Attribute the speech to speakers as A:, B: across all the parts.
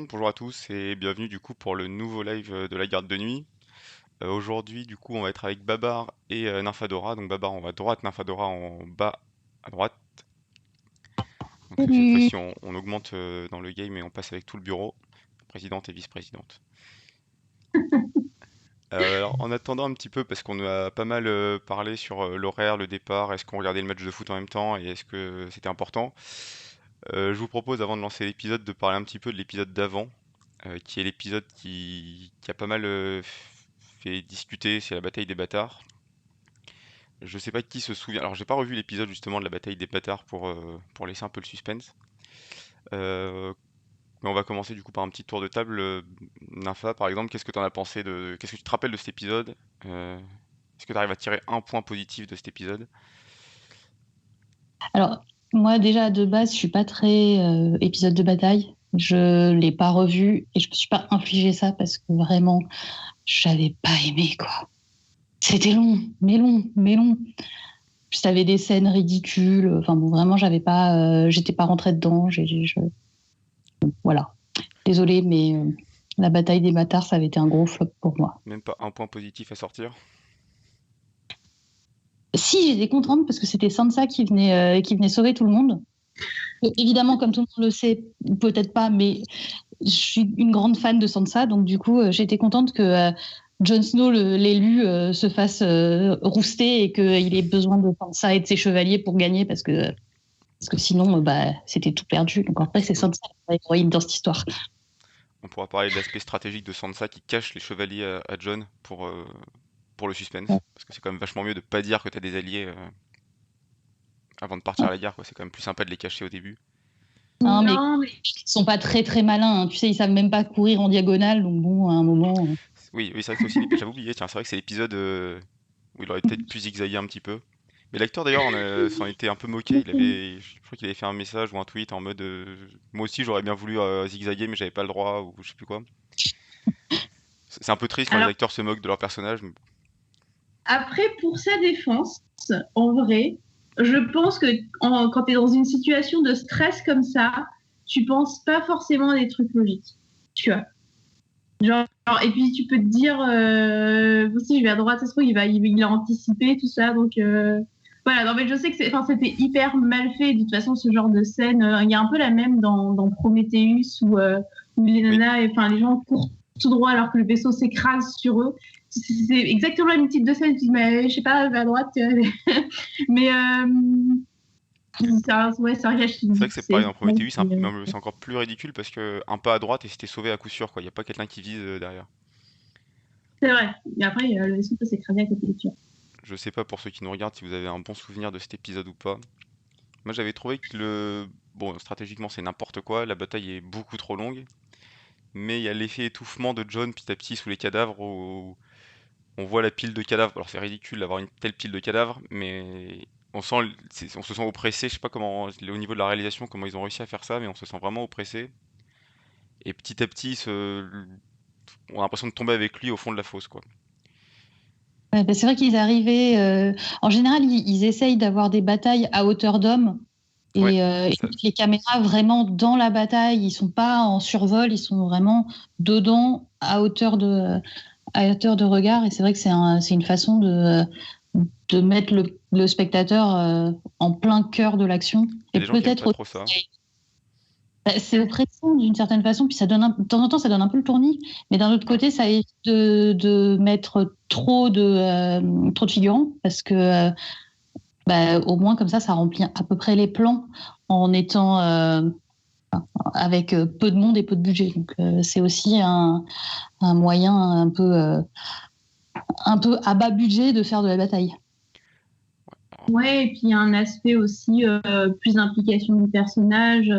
A: bonjour à tous et bienvenue du coup pour le nouveau live de la garde de nuit. Aujourd'hui du coup on va être avec Babar et Nymphadora. Donc Babar en haut à droite, Nymphadora en bas à droite. Donc cette
B: Salut.
A: fois-ci on augmente dans le game et on passe avec tout le bureau, présidente et vice-présidente. Alors en attendant un petit peu parce qu'on a pas mal parlé sur l'horaire, le départ, est-ce qu'on regardait le match de foot en même temps et est-ce que c'était important. Je vous propose avant de lancer l'épisode de parler un petit peu de l'épisode d'avant, qui est l'épisode qui a pas mal fait discuter, c'est la bataille des bâtards. Je sais pas qui se souvient. Alors j'ai pas revu l'épisode justement de la bataille des bâtards pour laisser un peu le suspense. Euh, mais on va commencer du coup par un petit tour de table. Nympha par exemple, qu'est-ce que t'en as pensé Qu'est-ce que tu te rappelles de cet épisode? Est-ce que tu arrives à tirer un point positif de cet épisode?
B: Alors, moi, déjà, de base, je suis pas très épisode de bataille. Je l'ai pas revu et je me suis pas infligé ça parce que vraiment, j'avais pas aimé, quoi. C'était long, mais long, mais long. Puis t'avais des scènes ridicules. Enfin bon, vraiment, j'étais pas rentrée dedans. Voilà. Désolée, mais la bataille des bâtards, ça avait été un gros flop pour moi.
A: Même pas un point positif à sortir?
B: Si, j'étais contente parce que c'était Sansa qui venait sauver tout le monde. Et évidemment, comme tout le monde le sait, peut-être pas, mais je suis une grande fan de Sansa, donc du coup, j'étais contente que Jon Snow, l'élu, se fasse rouster et qu'il ait besoin de Sansa et de ses chevaliers pour gagner, parce que sinon, c'était tout perdu. Donc après, c'est Sansa l'héroïne dans cette histoire.
A: On pourra parler de l'aspect stratégique de Sansa qui cache les chevaliers à Jon pour le suspense. Parce que c'est quand même vachement mieux de pas dire que t'as des alliés avant de partir à la guerre, quoi. C'est quand même plus sympa de les cacher au début.
B: Non, mais
C: Non, mais
B: ils sont pas très très malins, hein. Tu sais, ils savent même pas courir en diagonale, donc bon, à un moment.
A: Oui, oui, c'est vrai que c'est aussi j'avais oublié, tiens, c'est vrai que c'est l'épisode où il aurait peut-être pu zigzaguer un petit peu. Mais l'acteur d'ailleurs s'en était un peu moqué, je crois qu'il avait fait un message ou un tweet en mode moi aussi j'aurais bien voulu zigzaguer mais j'avais pas le droit ou je sais plus quoi. C'est un peu triste quand les
C: alors
A: acteurs se moquent de leur personnage.
C: après, pour sa défense, en vrai, je pense que quand tu es dans une situation de stress comme ça, tu penses pas forcément à des trucs logiques. Tu vois. Et puis tu peux te dire, si je vais à droite, ça se trouve, il a anticipé tout ça. Donc voilà, non, mais je sais que c'était hyper mal fait. De toute façon, ce genre de scène, il y a un peu la même dans Prometheus où les
A: Oui,
C: nanas, enfin les gens courent tout droit alors que le vaisseau s'écrase sur eux. C'est exactement le même type de scène. Tu dis, mais je sais pas, va à droite. Mais ça gâche
A: c'est vrai
C: une
A: que c'est pareil dans Prometheus,
C: scène.
A: c'est encore plus ridicule parce que un pas à droite et c'était sauvé à coup sûr quoi, il y a pas quelqu'un qui vise derrière.
C: C'est vrai. Mais après, le vaisseau peut s'écraser à côté de toi.
A: Je sais pas pour ceux qui nous regardent si vous avez un bon souvenir de cet épisode ou pas. Moi j'avais trouvé que bon, stratégiquement c'est n'importe quoi, la bataille est beaucoup trop longue, mais il y a l'effet étouffement de John petit à petit sous les cadavres où on voit la pile de cadavres. Alors c'est ridicule d'avoir une telle pile de cadavres, mais on se sent oppressé. Je sais pas comment, au niveau de la réalisation, comment ils ont réussi à faire ça, mais on se sent vraiment oppressé. Et petit à petit, on a l'impression de tomber avec lui au fond de la fosse, quoi.
B: Ouais, c'est vrai qu'ils arrivaient. En général, ils essayent d'avoir des batailles à hauteur d'homme
A: Ouais,
B: et
A: ça,
B: les caméras vraiment dans la bataille. Ils sont pas en survol, ils sont vraiment dedans à hauteur de regard. Et c'est vrai que c'est une façon de mettre le spectateur en plein cœur de l'action.
A: il y
B: Et
A: a des gens qui aiment
B: peut-être
A: pas trop ça.
B: c'est oppressant d'une certaine façon, puis de temps en temps, ça donne un peu le tournis, mais d'un autre
A: Ouais.
B: côté, ça évite de mettre trop de figurants, parce que au moins comme ça remplit à peu près les plans en étant avec peu de monde et peu de budget. Donc c'est aussi un moyen un peu à bas budget de faire de la bataille.
A: Alors,
C: Ouais, et puis il y a un aspect aussi plus d'implication du personnage.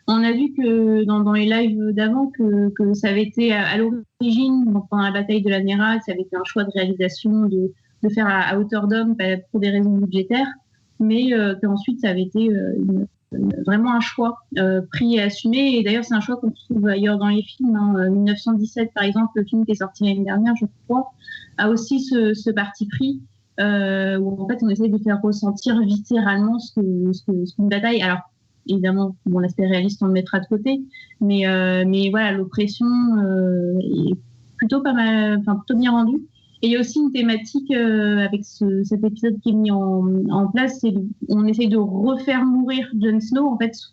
C: On a vu que dans les lives d'avant que ça avait été à l'origine, donc pendant la bataille de la Nera, que ça avait été un choix de réalisation de faire à hauteur d'homme pour des raisons budgétaires, mais qu'ensuite ça avait été vraiment un choix pris et assumé. Et d'ailleurs, c'est un choix qu'on trouve ailleurs dans les films. 1917, par exemple, le film qui est sorti l'année dernière, je crois, a aussi ce parti pris où en fait on essaie de faire ressentir viscéralement ce qu'une bataille. Alors évidemment, bon, l'aspect réaliste, on le mettra de côté. Mais voilà, l'oppression est plutôt pas mal, enfin, plutôt bien rendue. Et il y a aussi une thématique avec cet épisode qui est mis en place, c'est on essaye de refaire mourir Jon Snow, en fait, sous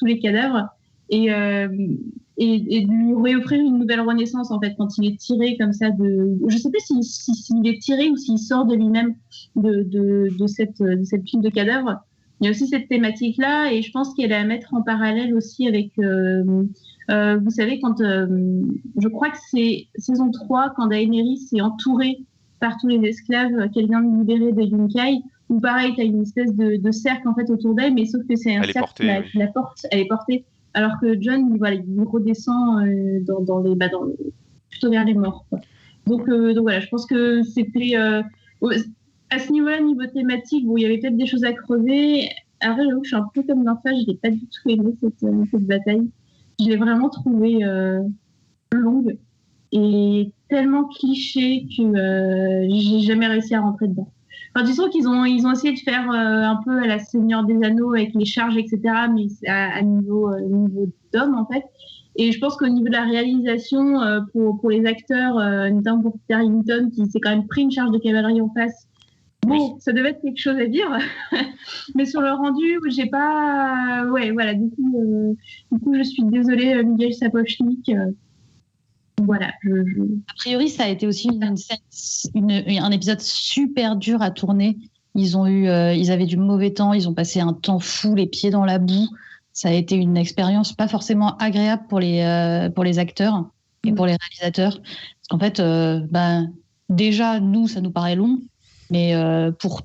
C: les cadavres. Et de lui réoffrir une nouvelle renaissance, en fait, quand il est tiré comme ça je sais plus s'il est tiré ou s'il sort de lui-même de cette pile de cadavres. Il y a aussi cette thématique-là, et je pense qu'elle est à mettre en parallèle aussi avec, vous savez, quand, je crois que c'est saison 3, quand Daenerys est entourée par tous les esclaves qu'elle vient de libérer de Yunkai, où pareil, tu as une espèce de cercle, en fait, autour d'elle, mais sauf que c'est un cercle qui la porte, elle est portée. Alors que Jon, il redescend plutôt vers les morts, quoi. Donc voilà, je pense que c'était à ce niveau-là, niveau thématique, bon, il y avait peut-être des choses à creuser. Après, j'avoue que je suis un peu comme l'enfant, je n'ai pas du tout aimé cette bataille. Je l'ai vraiment trouvée longue et tellement cliché que j'ai jamais réussi à rentrer dedans. Enfin, tu sens qu'ils ont essayé de faire un peu à la Seigneur des Anneaux avec les charges, etc., mais à niveau d'homme, en fait. Et je pense qu'au niveau de la réalisation, pour les acteurs, notamment pour Peter Hinton, qui s'est quand même pris une charge de cavalerie en face, bon, ça devait être quelque chose à dire. Mais sur le rendu, j'ai pas... Ouais, voilà, du coup, je suis désolée, Miguel Sapochnik. Voilà.
B: A priori, ça a été aussi un épisode super dur à tourner. Ils avaient du mauvais temps, ils ont passé un temps fou, les pieds dans la boue. Ça a été une expérience pas forcément agréable pour les acteurs et pour les réalisateurs. Parce qu'en fait, déjà, nous, ça nous paraît long, mais pour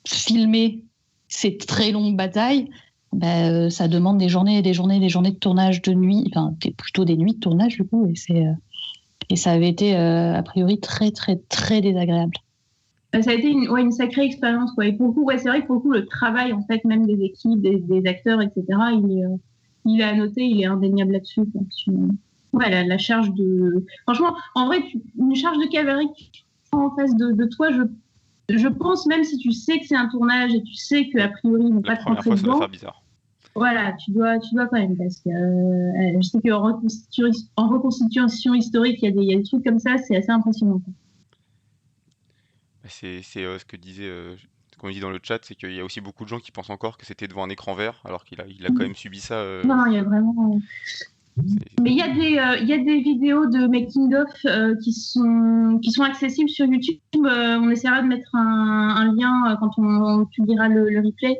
B: filmer ces très longues batailles, ça demande des journées et des journées de tournage de nuit, enfin plutôt des nuits de tournage du coup, et ça avait été a priori très très très désagréable.
C: Ça a été une sacrée expérience, quoi. Et pour le coup, c'est vrai que pour le coup, le travail en fait même des équipes, des acteurs, etc. Il est à noter, il est indéniable là-dessus. Ouais, la charge de, franchement, en vrai, une charge de cavalerie en face de toi, je pense, même si tu sais que c'est un tournage et tu sais qu'a priori ils vont pas te rentrer dedans. La première fois, ça
A: va faire bizarre.
C: Voilà, tu dois quand même, parce que je sais qu'en reconstitution historique, il y a des trucs comme ça, c'est assez impressionnant.
A: C'est ce que disait, ce qu'on dit dans le chat, c'est qu'il y a aussi beaucoup de gens qui pensent encore que c'était devant un écran vert, alors qu'il a quand même subi ça.
C: Non, il y a vraiment... Mais il y a des vidéos de making-of qui sont accessibles sur YouTube. On essaiera de mettre un lien quand on publiera le replay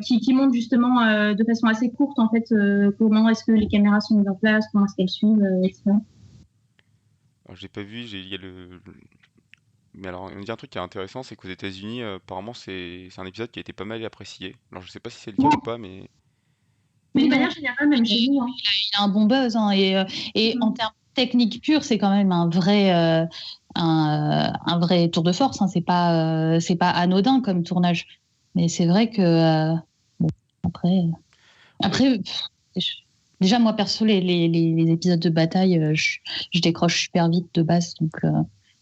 C: qui montre justement de façon assez courte en fait comment est-ce que les caméras sont mises en place, comment est-ce qu'elles suivent, etc.
A: Alors, j'ai pas vu, il y a mais alors, on dit un truc qui est intéressant, c'est qu'aux États-Unis, apparemment, c'est un épisode qui a été pas mal apprécié. Alors, je sais pas si c'est le cas ou pas, mais.
C: Mais de manière générale, même chez nous.
B: Il a un bon buzz, hein, et en termes techniques purs, c'est quand même un vrai tour de force. Hein, c'est pas anodin comme tournage. Mais c'est vrai que après, déjà moi perso, les épisodes de bataille, je décroche super vite de base, donc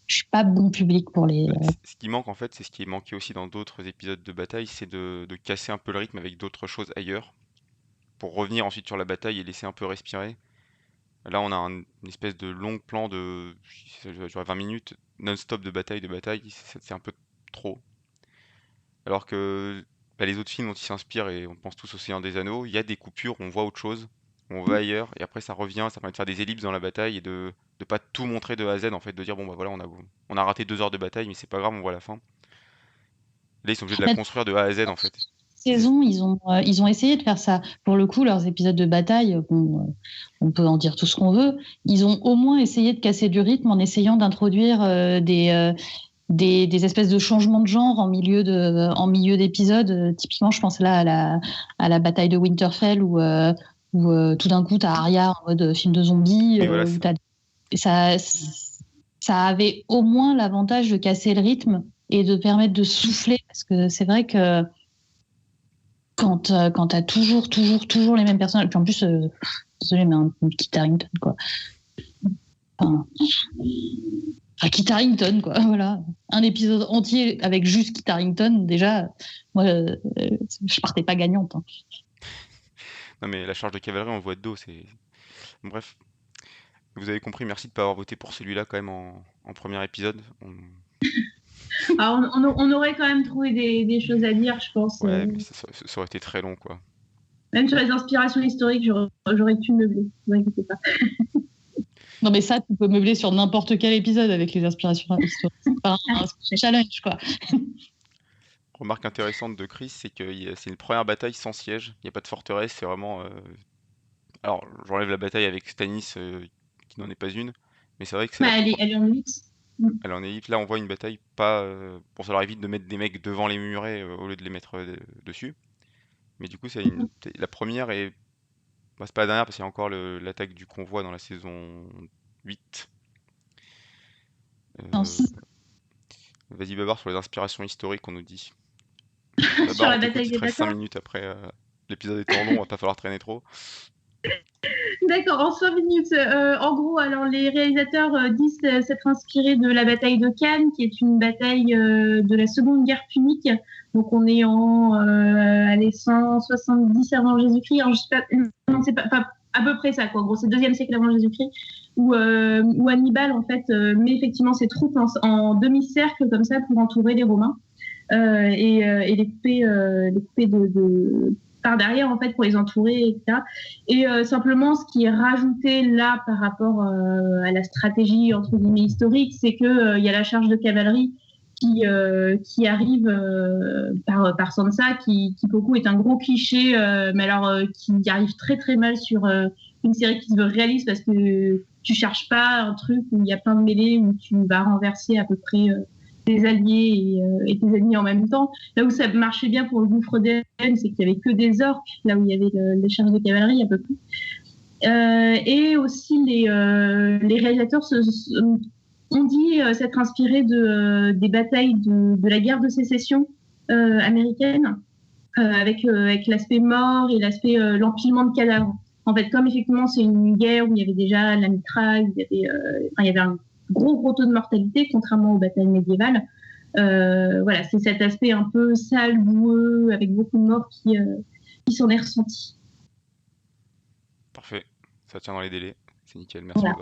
B: je suis pas bon public pour les.
A: Ce qui manque en fait, c'est ce qui est manqué aussi dans d'autres épisodes de bataille, c'est de casser un peu le rythme avec d'autres choses ailleurs, pour revenir ensuite sur la bataille et laisser un peu respirer. Là, on a une espèce de long plan de 20 minutes non-stop de bataille, c'est un peu trop. Alors que les autres films dont ils s'inspirent, et on pense tous au Seigneur des Anneaux, il y a des coupures, on voit autre chose, on va ailleurs, et après ça revient, ça permet de faire des ellipses dans la bataille et de pas tout montrer de A à Z, en fait, de dire bon bah voilà, on a raté 2 heures de bataille, mais c'est pas grave, on voit la fin. Là, ils sont obligés de la construire de A à Z, en fait.
B: Saison, ils ont essayé de faire ça. Pour le coup, leurs épisodes de bataille, on peut en dire tout ce qu'on veut, ils ont au moins essayé de casser du rythme en essayant d'introduire des espèces de changements de genre en milieu d'épisodes. Typiquement, je pense là à la bataille de Winterfell où tout d'un coup, tu as Arya en mode film de zombies.
A: Voilà,
B: ça avait au moins l'avantage de casser le rythme et de permettre de souffler, parce que c'est vrai que quand t'as toujours les mêmes personnages, puis en plus, désolé, mais un Kit Harington, quoi. Enfin, Kit Harington, quoi, voilà. Un épisode entier avec juste Kit Harington, déjà, moi, je partais pas gagnante. Hein.
A: Non, mais la charge de cavalerie, on le voit de dos, c'est... Bref, vous avez compris, merci de pas avoir voté pour celui-là quand même en premier épisode.
C: Alors, on aurait quand même trouvé des choses à dire, je pense.
A: Ouais, mais ça aurait été très long, quoi.
C: Même sur les inspirations historiques, j'aurais pu meubler. Ne vous inquiétez pas.
B: Non, mais ça, tu peux meubler sur n'importe quel épisode avec les inspirations historiques. C'est pas un challenge, quoi.
A: Remarque intéressante de Chris, c'est que c'est une première bataille sans siège. Il n'y a pas de forteresse, c'est vraiment... Alors, j'enlève la bataille avec Stannis, qui n'en est pas une, mais c'est vrai que c'est
C: Bah, elle est en luxe.
A: Elle en évite. Là, on voit une bataille pas... Bon, ça leur évite de mettre des mecs devant les murets au lieu de les mettre dessus. Mais du coup, la première et... Bah, c'est pas la dernière parce qu'il y a encore l'attaque du convoi dans la saison 8.
B: Non,
A: Vas-y, Babar, sur les inspirations historiques, on nous dit.
C: Sur
A: Babar,
C: la
A: on t'écoute,
C: bataille
A: il
C: des
A: te reste 5
C: bâtards.
A: minutes après. L'épisode étant long, va pas falloir traîner trop.
C: D'accord, en 5 minutes. En gros, alors les réalisateurs disent s'être inspirés de la bataille de Cannes, qui est une bataille de la Seconde Guerre punique. Donc on est en 170 avant Jésus-Christ. Alors, je sais pas, non, c'est pas, enfin, à peu près ça, quoi. En gros, c'est le 2e siècle avant Jésus-Christ, où Hannibal, en fait, met effectivement ses troupes en demi-cercle, comme ça, pour entourer les Romains et les couper par derrière, en fait, pour les entourer, etc. Et simplement, ce qui est rajouté là par rapport à la stratégie, entre guillemets, historique, c'est qu'il y a la charge de cavalerie qui arrive par Sansa, qui pour le coup est un gros cliché, mais alors qui arrive très très mal sur une série qui se veut réaliste, parce que tu cherches pas un truc où il y a plein de mêlées, où tu vas renverser à peu près tes alliés et tes ennemis en même temps. Là où ça marchait bien pour le gouffre d'Hélène, c'est qu'il y avait que des orques, là où il y avait les charges de cavalerie à peu près. Et aussi les réalisateurs ont dit s'être inspirés des batailles de la guerre de sécession américaine, avec l'aspect mort et l'aspect l'empilement de cadavres. En fait, comme effectivement c'est une guerre où il y avait déjà la mitraille, il y avait un gros taux de mortalité, contrairement aux batailles médiévales. Voilà, c'est cet aspect un peu sale, boueux, avec beaucoup de morts qui s'en est ressenti.
A: Parfait, ça tient dans les délais. C'est nickel, merci
C: Voilà.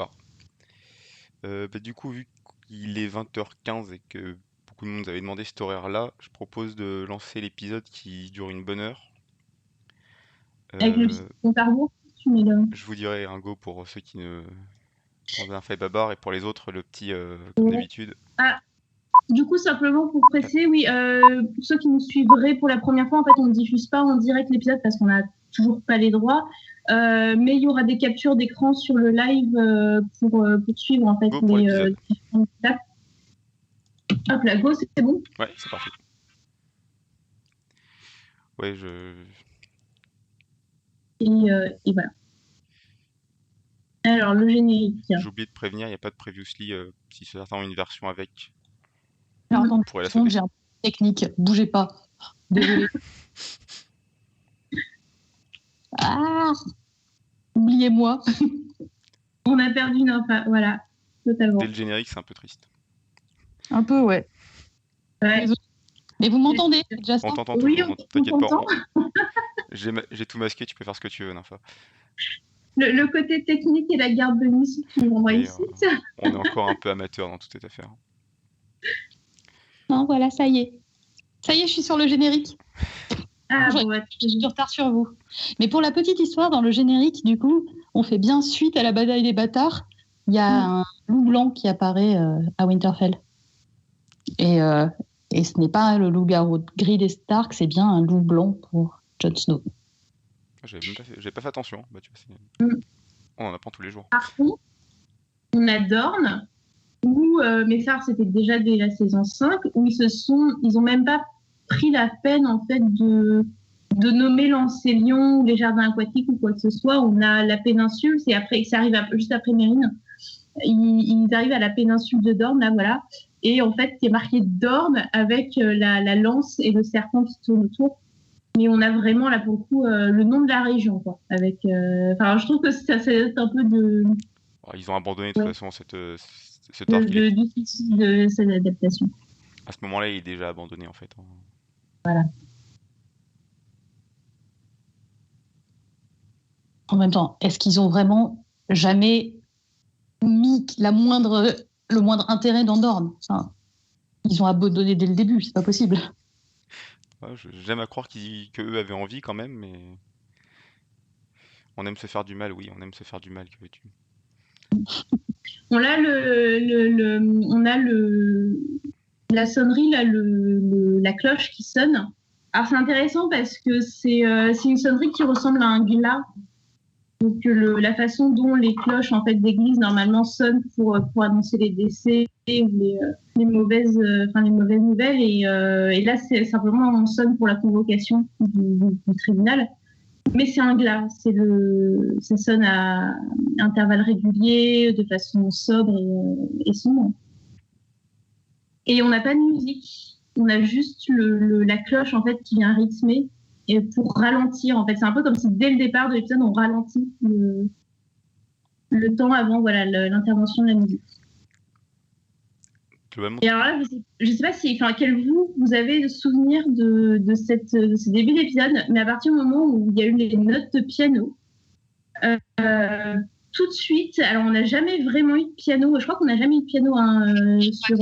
A: Babar. Du coup, vu qu'il est 20h15 et que beaucoup de monde avait demandé cet horaire-là, je propose de lancer l'épisode qui dure une bonne heure.
C: Avec le petit compte à rebours, tu mets le...
A: Je vous dirai un go pour ceux qui ne ont un fait Babar et pour les autres le petit comme d'habitude.
C: Ah, du coup, simplement pour préciser, oui, pour ceux qui nous suivraient pour la première fois, en fait, on ne diffuse pas en direct l'épisode parce qu'on n'a toujours pas les droits. Mais il y aura des captures d'écran sur le live pour suivre en fait
A: Go pour l'épisode.
C: différentes étapes. Hop là, go, c'est bon.
A: Ouais, c'est parfait. Ouais,
C: Et voilà. Alors, le générique.
A: j'ai oublié de prévenir, il n'y a pas de previously si certains ont une version avec.
B: Alors, attends,
A: Vous pourrez la
B: une seconde,
A: sauter.
B: j'ai un technique. Bougez pas. Désolé. Ah, oubliez-moi.
C: On a perdu une info, voilà, totalement.
A: Dès le générique, c'est un peu triste.
B: Un peu, ouais.
C: Ouais.
B: Mais vous m'entendez, c'est déjà ça?
A: On t'entend
C: Oui,
A: toujours,
C: on
A: t'inquiète pas.
C: t'entend.
A: J'ai tout masqué, tu peux faire ce que tu veux, Nympha.
C: Le côté technique et la garde de nuit qui vont
A: Et,
C: ici.
A: on est encore un peu amateur dans toute cette affaire.
B: Non, voilà, ça y est. Ça y est, je suis sur le générique.
C: Ah,
B: J'aurais-
C: bon, ouais.
B: Je suis du retard sur vous. Mais pour la petite histoire, dans le générique, du coup, on fait bien suite à la bataille des bâtards. Il y a un loup blanc qui apparaît à Winterfell. Et ce n'est pas le loup-garou gris des Stark, c'est bien un loup blanc pour Jon Snow.
A: J'avais pas fait attention. Bah, tu vois, on en apprend tous les jours.
C: Par contre, on a Dorne, où, mais ça, c'était déjà dès la saison 5, où ils ont même pas pris la peine, en fait, de nommer l'Ancélion ou les jardins aquatiques ou quoi que ce soit. On a la péninsule, ça arrive juste après Mérine. Ils arrivent à la péninsule de Dorne, là, voilà. Et en fait, il est marqué Dorne avec la lance et le serpent qui tourne autour. Mais on a vraiment, là, pour le coup, le nom de la région, quoi. Avec, je trouve que ça c'est un peu
A: Ils ont abandonné de toute façon cet arc.
C: du souci de cette adaptation.
A: À ce moment-là, il est déjà abandonné en fait.
C: Voilà.
B: En même temps, est-ce qu'ils ont vraiment jamais mis le moindre intérêt dans Dorne? Enfin, ils ont abandonné dès le début, c'est pas possible.
A: Ouais, j'aime à croire qu'eux avaient envie quand même, mais on aime se faire du mal, oui, on aime se faire du mal, que veux-tu.
C: On a la sonnerie, là, la cloche qui sonne. Alors c'est intéressant parce que c'est une sonnerie qui ressemble à un glas. Donc la façon dont les cloches en fait d'église normalement sonnent pour annoncer les décès ou les mauvaises nouvelles et là c'est simplement on sonne pour la convocation du tribunal. Mais c'est un glas, ça sonne à intervalles réguliers, de façon sobre et sombre. Et on n'a pas de musique, on a juste la cloche en fait qui vient rythmer et pour ralentir. En fait, c'est un peu comme si dès le départ de l'épisode on ralentit le temps avant l'intervention de la musique.
A: Globalement,
C: Et alors là, je sais pas quel vous avez de souvenir de ce début d'épisode, mais à partir du moment où il y a eu les notes de piano, tout de suite, alors on n'a jamais vraiment eu de piano, je crois qu'on n'a jamais eu de piano sur...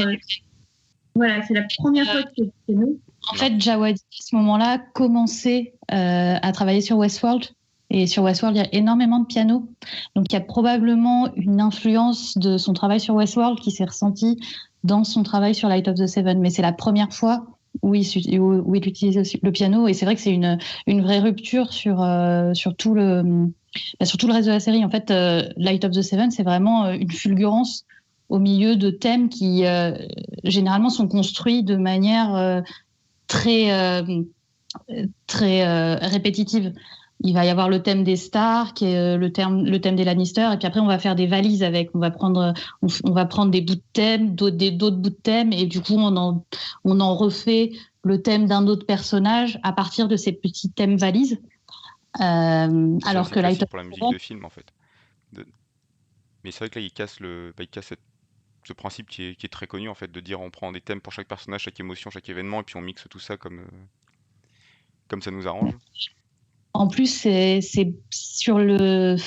C: voilà, c'est la première fois qu'il y a du piano.
B: En fait, Djawadi, à ce moment-là, commençait à travailler sur Westworld. Et sur Westworld, il y a énormément de piano. Donc, il y a probablement une influence de son travail sur Westworld qui s'est ressentie dans son travail sur Light of the Seven. Mais c'est la première fois où il utilise aussi le piano. Et c'est vrai que c'est une vraie rupture sur tout le reste de la série. En fait, Light of the Seven, c'est vraiment une fulgurance au milieu de thèmes qui, généralement, sont construits de manière très répétitive. Il va y avoir le thème des Stark, le thème des Lannister, et puis après on va faire des valises avec. On va prendre des bouts de thème, d'autres bouts de thème, et du coup on en refait le thème d'un autre personnage à partir de ces petits thèmes valises. Alors que
A: Light of pour la musique de film en fait. Mais c'est vrai que là il casse ce principe qui est très connu en fait, de dire on prend des thèmes pour chaque personnage, chaque émotion, chaque événement, et puis on mixe tout ça comme ça nous arrange.
B: En plus, c'est sur le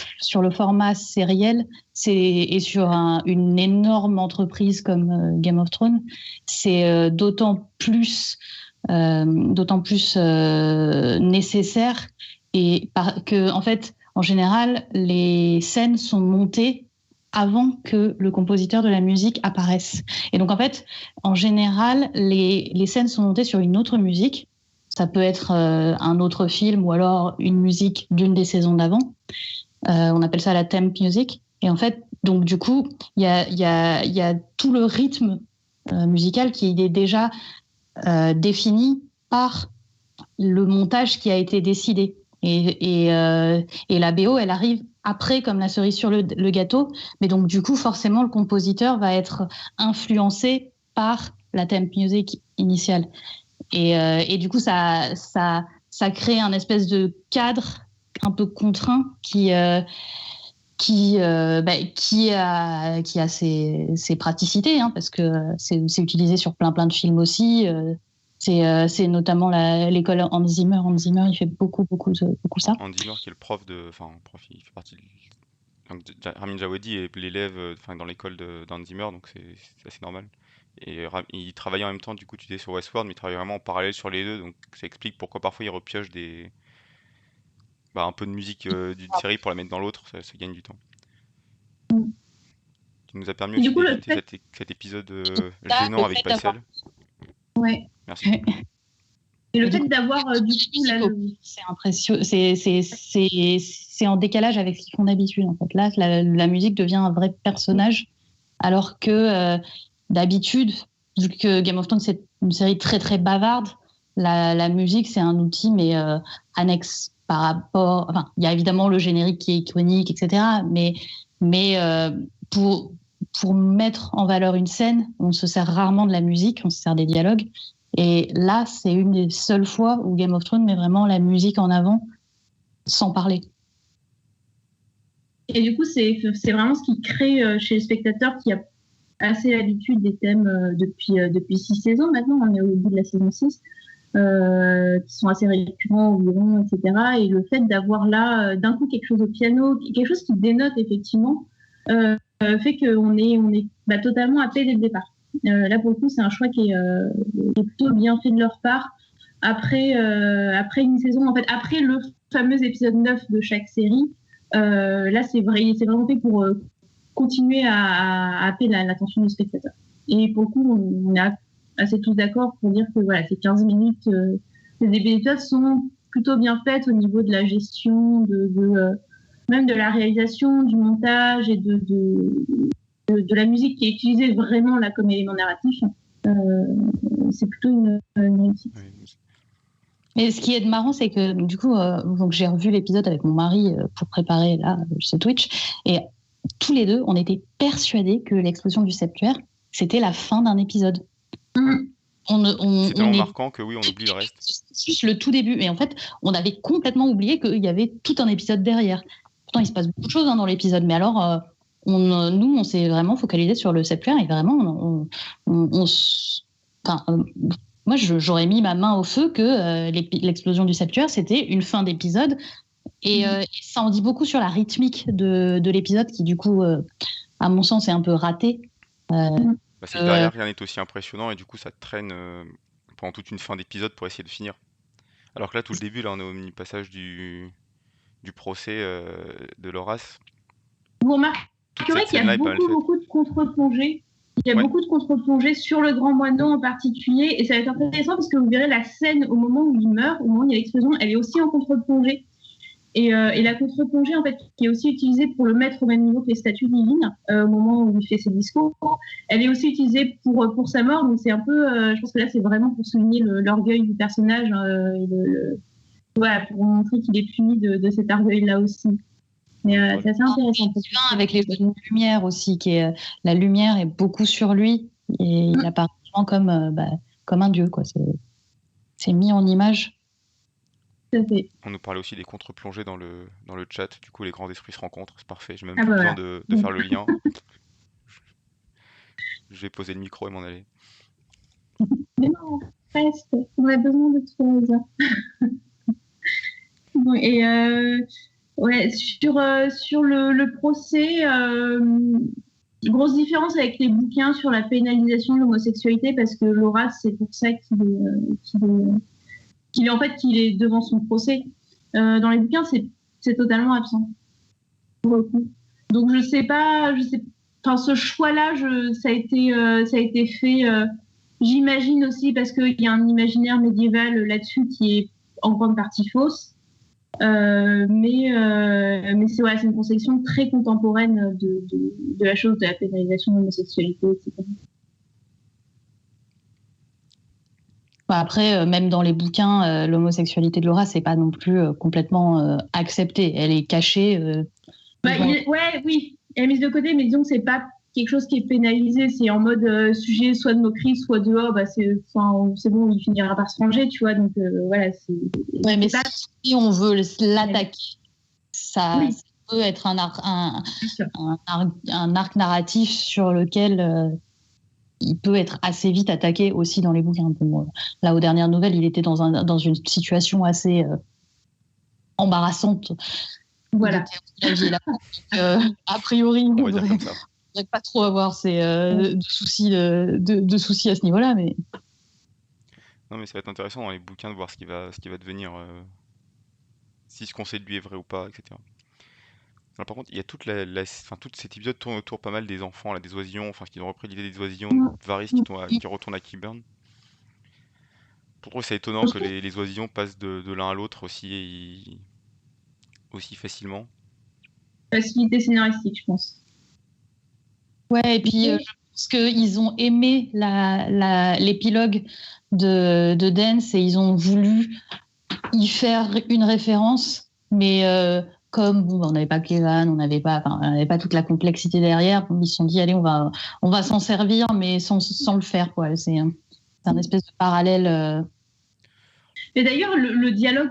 B: format sériel, et sur une énorme entreprise comme Game of Thrones, c'est d'autant plus nécessaire que, en fait, en général, les scènes sont montées avant que le compositeur de la musique apparaisse. Et donc, en fait, en général, les scènes sont montées sur une autre musique. Ça peut être un autre film ou alors une musique d'une des saisons d'avant. On appelle ça la theme music. Et en fait, donc du coup, il y a tout le rythme musical qui est déjà défini par le montage qui a été décidé. Et la BO, elle arrive après comme la cerise sur le gâteau. Mais donc du coup, forcément, le compositeur va être influencé par la theme music initiale. Et du coup, ça crée un espèce de cadre un peu contraint qui a ses praticités, hein, parce que c'est utilisé sur plein de films aussi. C'est notamment l'école Hans Zimmer. Hans Zimmer, il fait beaucoup ça.
A: Hans Zimmer qui est le prof il fait partie Ramin Djawadi est l'élève dans l'école d'Hans Zimmer, donc c'est assez normal. Et il travaillait en même temps, du coup, tu disais sur Westworld, mais il travaillait vraiment en parallèle sur les deux, donc ça explique pourquoi parfois il repioche un peu de musique d'une série pour la mettre dans l'autre, ça gagne du temps. Tu nous as permis aussi d'éviter cet épisode gênant avec Pycelle.
C: Ouais.
A: Merci.
C: Et le fait d'avoir du coup
B: c'est impressionnant, c'est en décalage avec ce qu'ils font d'habitude en fait. Là, la musique devient un vrai personnage, alors que d'habitude, vu que Game of Thrones c'est une série très très bavarde, la musique c'est un outil mais annexe par rapport. Enfin, il y a évidemment le générique qui est iconique, etc. Mais pour mettre en valeur une scène, on se sert rarement de la musique, on se sert des dialogues. Et là, c'est une des seules fois où Game of Thrones met vraiment la musique en avant, sans parler.
C: Et du coup, c'est vraiment ce qui crée chez le spectateur qui a assez l'habitude des thèmes depuis 6 saisons maintenant, on est au bout de la saison 6, qui sont assez récurrents environ, etc. Et le fait d'avoir là d'un coup quelque chose au piano, quelque chose qui dénote effectivement, fait qu'on est totalement happé dès le départ. Là pour le coup c'est un choix qui est plutôt bien fait de leur part. Après une saison, en fait, après le fameux épisode 9 de chaque série, là c'est vraiment fait pour continuer à happer l'attention du spectateur. Et pour le coup, on est assez tous d'accord pour dire que voilà, ces 15 minutes, ces épisodes sont plutôt bien faites au niveau de la gestion, même de la réalisation, du montage et de la musique qui est utilisée vraiment là comme élément narratif. C'est plutôt une réussite.
B: Mais ce qui est marrant, c'est que du coup, donc j'ai revu l'épisode avec mon mari pour préparer là ce Twitch, et tous les deux, on était persuadés que l'explosion du septuaire, c'était la fin d'un épisode.
A: C'est tellement marquant que oui, on oublie le reste.
B: Juste le tout début. Et en fait, on avait complètement oublié qu'il y avait tout un épisode derrière. Pourtant, il se passe beaucoup de choses dans l'épisode. Mais alors, nous, on s'est vraiment focalisé sur le septuaire. Et vraiment, moi, j'aurais mis ma main au feu que l'explosion du septuaire, c'était une fin d'épisode. Et ça en dit beaucoup sur la rythmique de l'épisode qui, du coup, à mon sens, est un peu raté.
A: C'est que derrière, rien n'est aussi impressionnant et du coup, ça te traîne pendant toute une fin d'épisode pour essayer de finir. Alors que là, tout le début, là, on est au mini-passage du procès de Loras.
C: Vous remarquerez qu'il y a beaucoup de contre-plongées. Il y a beaucoup de contre-plongées sur le Grand Moineau en particulier. Et ça va être intéressant parce que vous verrez la scène au moment où il meurt, au moment où il y a l'explosion, elle est aussi en contre-plongée. Et la contre-plongée, en fait, qui est aussi utilisée pour le mettre au même niveau que les statues divines, au moment où il fait ses discours, elle est aussi utilisée pour sa mort. Donc c'est un peu, je pense que là, c'est vraiment pour souligner l'orgueil du personnage, voilà, pour montrer qu'il est puni de cet orgueil-là aussi. Mais c'est assez intéressant.
B: Avec les lumières aussi, la lumière est beaucoup sur lui et il apparaît comme un dieu, quoi. C'est mis en image.
A: On nous parlait aussi des contre-plongées dans le chat, du coup les grands esprits se rencontrent, c'est parfait, j'ai même plus besoin de faire le lien. Je vais poser le micro et m'en aller.
C: Mais non, reste, on a besoin de toi. Bon, et sur le procès, grosse différence avec les bouquins sur la pénalisation de l'homosexualité, parce que Loras, c'est pour ça qu'il est devant son procès. Dans les bouquins, c'est totalement absent. Donc je sais pas, ce choix-là, ça a été fait. J'imagine aussi parce qu'il y a un imaginaire médiéval là-dessus qui est en grande partie fausse. Mais c'est une conception très contemporaine de la chose, de la pénalisation de l'homosexualité, etc.
B: Après, même dans les bouquins, l'homosexualité de Laura, c'est pas non plus complètement acceptée. Elle est cachée.
C: Oui, elle est mise de côté, mais disons que c'est pas quelque chose qui est pénalisé. C'est en mode sujet soit de moquerie, soit de c'est bon, il finira par se ranger, tu vois. Donc voilà.
B: Mais si on veut l'attaquer, ça peut être un arc narratif sur lequel il peut être assez vite attaqué aussi dans les bouquins. Là, aux dernières nouvelles, il était dans une situation assez embarrassante.
C: Voilà.
B: A priori, on
A: va dire comme ça.
B: Ne devrait pas trop avoir de soucis à ce niveau-là. Mais...
A: Non, mais ça va être intéressant dans les bouquins de voir ce qui va devenir, si ce qu'on sait de lui est vrai ou pas, etc. Alors, par contre, il y a tout cet épisode tourne autour pas mal des enfants, là, des oisillons, qui ont repris l'idée des oisillons, Varys qui retourne à Qyburn. Je trouve c'est étonnant que les oisillons passent de l'un à l'autre aussi facilement.
C: Facilité scénaristique, je pense.
B: Ouais, et puis je pense qu'ils ont aimé l'épilogue de Dance et ils ont voulu y faire une référence, mais comme on n'avait pas Kevan, on n'avait pas toute la complexité derrière, ils se sont dit allez, on va s'en servir, mais sans le faire, quoi. C'est un espèce de parallèle.
C: Mais d'ailleurs, le dialogue,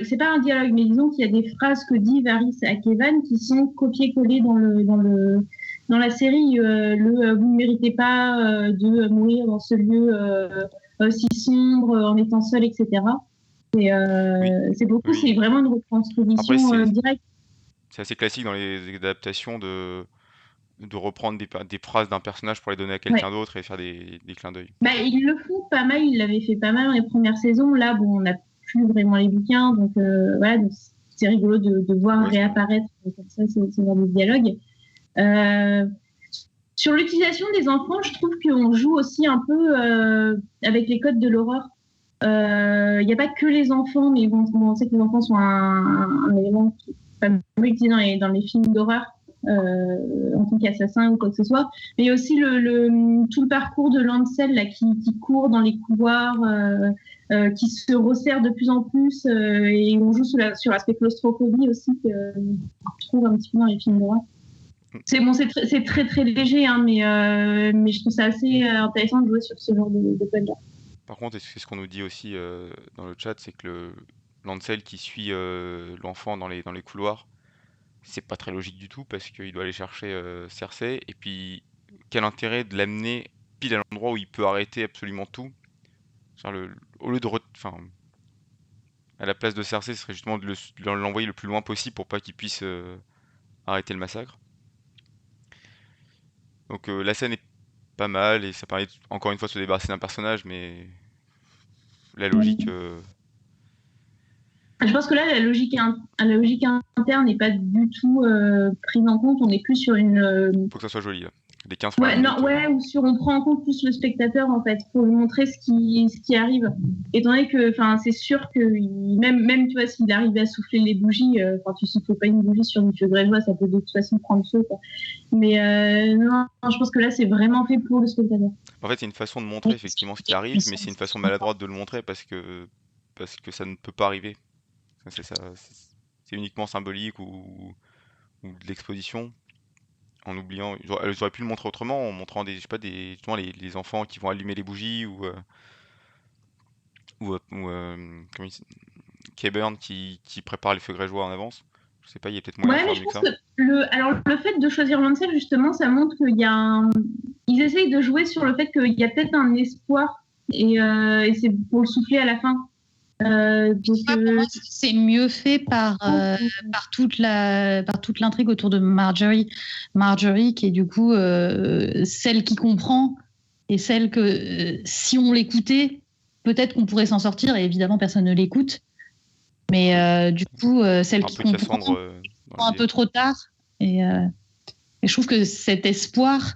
C: c'est pas un dialogue, mais disons qu'il y a des phrases que dit Varys à Kevan qui sont copiées-collées dans la série. Vous ne méritez pas de mourir dans ce lieu si sombre, en étant seul, etc.
A: Oui,
C: C'est beaucoup,
A: oui.
C: c'est vraiment une
A: Après,
C: retransposition directe.
A: c'est assez classique dans les adaptations de reprendre des phrases d'un personnage pour les donner à
C: Ouais.
A: quelqu'un d'autre et faire des clins d'œil.
C: Bah, ils le font pas mal, ils l'avaient fait pas mal dans les premières saisons. Là, bon, on n'a plus vraiment les bouquins, donc voilà, donc c'est rigolo de voir
A: Ouais, c'est vrai.
C: réapparaître comme ça ce genre de dialogue. Euh, sur l'utilisation des enfants, je trouve qu'on joue aussi un peu avec les codes de l'horreur. Il n'y a pas que les enfants, mais bon, on sait que les enfants sont un élément qui est pas mal utilisé dans les films d'horreur en tant qu'assassin ou quoi que ce soit. Mais il y a aussi tout le parcours de Lancel là, qui court dans les couloirs, qui se resserre de plus en plus, et on joue sur l'aspect claustrophobie aussi que je trouve un petit peu dans les films d'horreur. C'est bon, c'est très très léger, hein, mais je trouve ça assez intéressant de jouer sur ce genre de code-là.
A: Par contre, c'est ce qu'on nous dit aussi dans le chat, c'est que Lancel qui suit l'enfant dans les couloirs, c'est pas très logique du tout parce qu'il doit aller chercher Cersei. Et puis, quel intérêt de l'amener pile à l'endroit où il peut arrêter absolument tout? Genre au lieu de. Enfin, à la place de Cersei, ce serait justement de l'envoyer le plus loin possible pour pas qu'il puisse arrêter le massacre. Donc la scène est pas mal et ça permet encore une fois de se débarrasser d'un personnage, mais la logique.
C: Je pense que là, la logique interne n'est pas du tout prise en compte. On est plus sur une.
A: Faut que ça soit joli là. Les 15 premières minutes.
C: Ouais, ou sur on prend en compte plus le spectateur en fait pour lui montrer ce qui arrive. Étant donné que, enfin, c'est sûr que même tu vois s'il arrive à souffler les bougies, quand tu souffles pas une bougie sur une feu grégeois, ça peut de toute façon prendre feu. Quoi. Mais non, je pense que là, c'est vraiment fait pour le spectateur.
A: En fait, c'est une façon de montrer effectivement ce qui arrive, mais c'est une façon maladroite de le montrer parce que ça ne peut pas arriver. C'est uniquement symbolique ou de l'exposition. En oubliant, elles auraient pu le montrer autrement en montrant je sais pas, justement les enfants qui vont allumer les bougies comment Qyburn qui prépare les feux grégeois en avance. Je sais pas, il y a peut-être moyen de
C: Ouais,
A: faire
C: mais je
A: mieux que
C: pense
A: ça.
C: que alors le fait de choisir Lancel, justement, ça montre qu'il y a ils essayent de jouer sur le fait qu'il y a peut-être un espoir et c'est pour le souffler à la fin.
B: Pour moi, c'est mieux fait par toute l'intrigue autour de Marjorie. Marjorie qui est du coup celle qui comprend et celle que si on l'écoutait, peut-être qu'on pourrait s'en sortir. Et évidemment, personne ne l'écoute. Mais du coup, celle qui comprend un peu trop tard. Et je trouve que cet espoir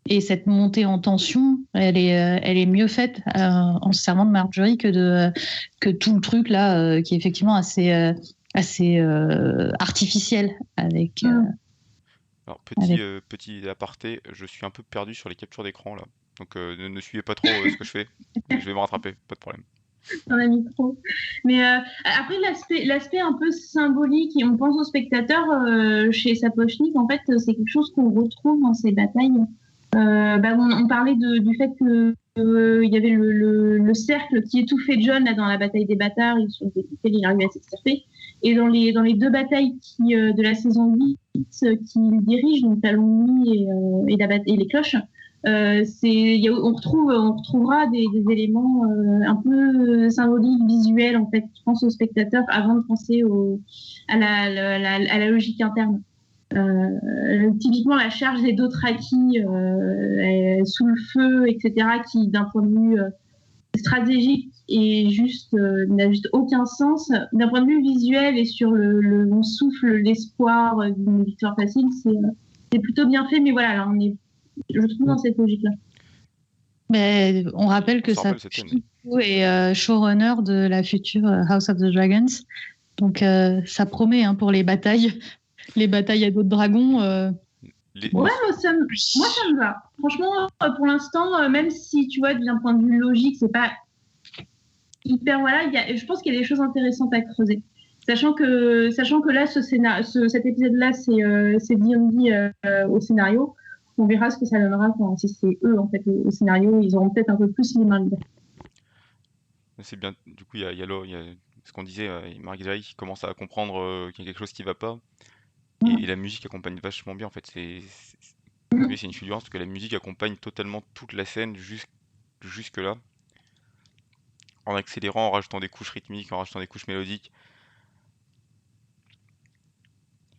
B: et cette montée en tension, elle est mieux faite en se servant de Marjorie que tout le truc là, qui est effectivement assez artificiel avec.
A: Alors petit aparté, je suis un peu perdu sur les captures d'écran là, donc ne suivez pas trop ce que je fais. Je vais me rattraper, pas de problème.
C: Dans la micro. Mais après, l'aspect un peu symbolique, et on pense au spectateur chez Sapochnik, en fait, c'est quelque chose qu'on retrouve dans ces batailles. On parlait du fait que il y avait le cercle qui étouffait John là, dans la bataille des bâtards, sur lequel il arrivait à s'extirper. Et dans les deux batailles de la saison 8 qu'il dirige, donc Talon-Nuit et les cloches, on retrouvera des éléments un peu symboliques, visuels, en fait, qui pensent au spectateur avant de penser à la logique interne. Typiquement la charge des Dothraki sous le feu, etc., qui d'un point de vue stratégique n'a juste aucun sens. D'un point de vue visuel et sur on souffle l'espoir d'une victoire facile, c'est plutôt bien fait, mais voilà, là on est, je trouve, dans cette logique-là.
B: Mais on rappelle que ça est showrunner de la future House of the Dragons, donc ça promet pour les batailles à d'autres dragons.
C: Ouais, moi ça me va. Franchement, pour l'instant, même si tu vois, d'un point de vue logique, c'est pas hyper. Voilà, je pense qu'il y a des choses intéressantes à creuser. Sachant que là, cet épisode-là, c'est D&D au scénario. On verra ce que ça donnera si c'est eux, en fait, au scénario. Ils auront peut-être un peu plus les mains dedans.
A: C'est bien. Du coup, il y a ce qu'on disait, Marc-Jaï qui commence à comprendre qu'il y a quelque chose qui va pas. Et la musique accompagne vachement bien, en fait. C'est une fulgurance parce que la musique accompagne totalement toute la scène jusque là. en accélérant, en rajoutant des couches rythmiques, en rajoutant des couches mélodiques.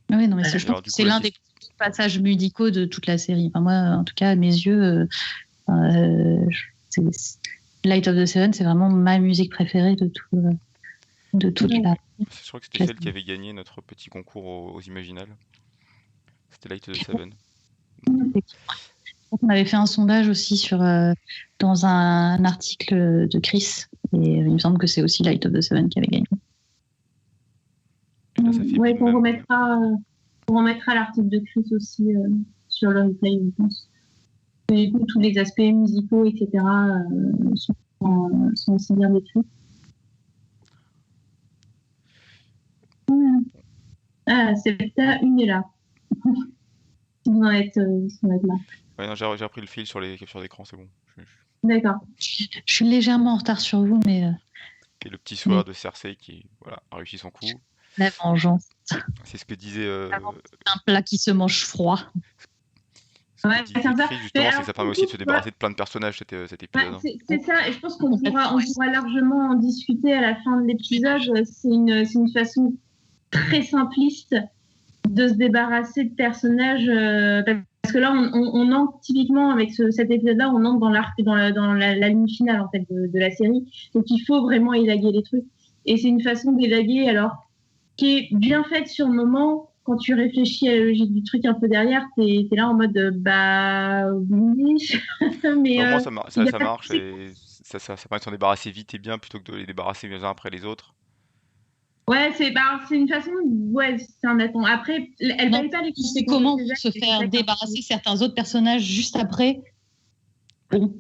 B: Oui, non, mais
C: Voilà.
B: je
A: Et
B: pense
A: alors
B: que
A: du coup
B: c'est
A: la
B: l'un des passages musicaux de toute la série. Enfin, moi, en tout cas, à mes yeux, Light of the Seven, c'est vraiment ma musique préférée de toute
C: Ouais.
B: la
A: je crois que c'était celle qui
B: série.
A: avait gagné notre petit concours aux Imaginales. C'était Light of the Seven.
B: On avait fait un sondage aussi dans un article de Chris, et il me semble que c'est aussi Light of the Seven qui avait gagné.
A: Et là ça fait
C: Ouais,
A: bim bam boum.
C: on remettra l'article de Chris aussi sur le replay, je pense. Et du coup, tous les aspects musicaux, etc., sont aussi bien décrits. Ah, Septa, une est là. Si vous en êtes là.
A: Ouais, non, j'ai repris le fil sur les captures d'écran, c'est bon.
C: D'accord.
B: Je suis légèrement en retard sur vous, mais
A: Et le petit sourire de Cersei qui voilà, a réussi son coup.
B: la vengeance,
A: C'est ce que disait
B: un plat qui se mange froid.
C: Ouais, c'est ça.
A: Chris,
C: Mais
A: justement, c'est que
C: alors,
A: ça permet aussi de se débarrasser de plein de personnages cet épisode. Hein.
C: c'est ça, et je pense qu'on pourra largement en discuter à la fin de l'épisode. C'est une façon très simpliste de se débarrasser de personnages. Parce que là, on entre typiquement avec cet épisode-là, on entre dans l'arc, dans la ligne finale en fait de la série. Donc il faut vraiment élaguer les trucs. Et c'est une façon d'élaguer, alors qui est bien faite sur le moment. Quand tu réfléchis à la logique du truc un peu derrière, t'es là en mode bah oui, mais
A: Au moins,
C: il y a
A: ça
C: pas de
A: marche et ça permet de s'en débarrasser vite et bien plutôt que de les débarrasser les uns après les autres.
C: Ouais, c'est une façon. Ouais, c'est un attend. Après, elle
B: Non,
C: paye pas les conséquences.
B: comment
C: de ses actes,
B: se
C: c'est
B: faire
C: ça qui est
B: débarrasser certains autres personnages juste après? Bon,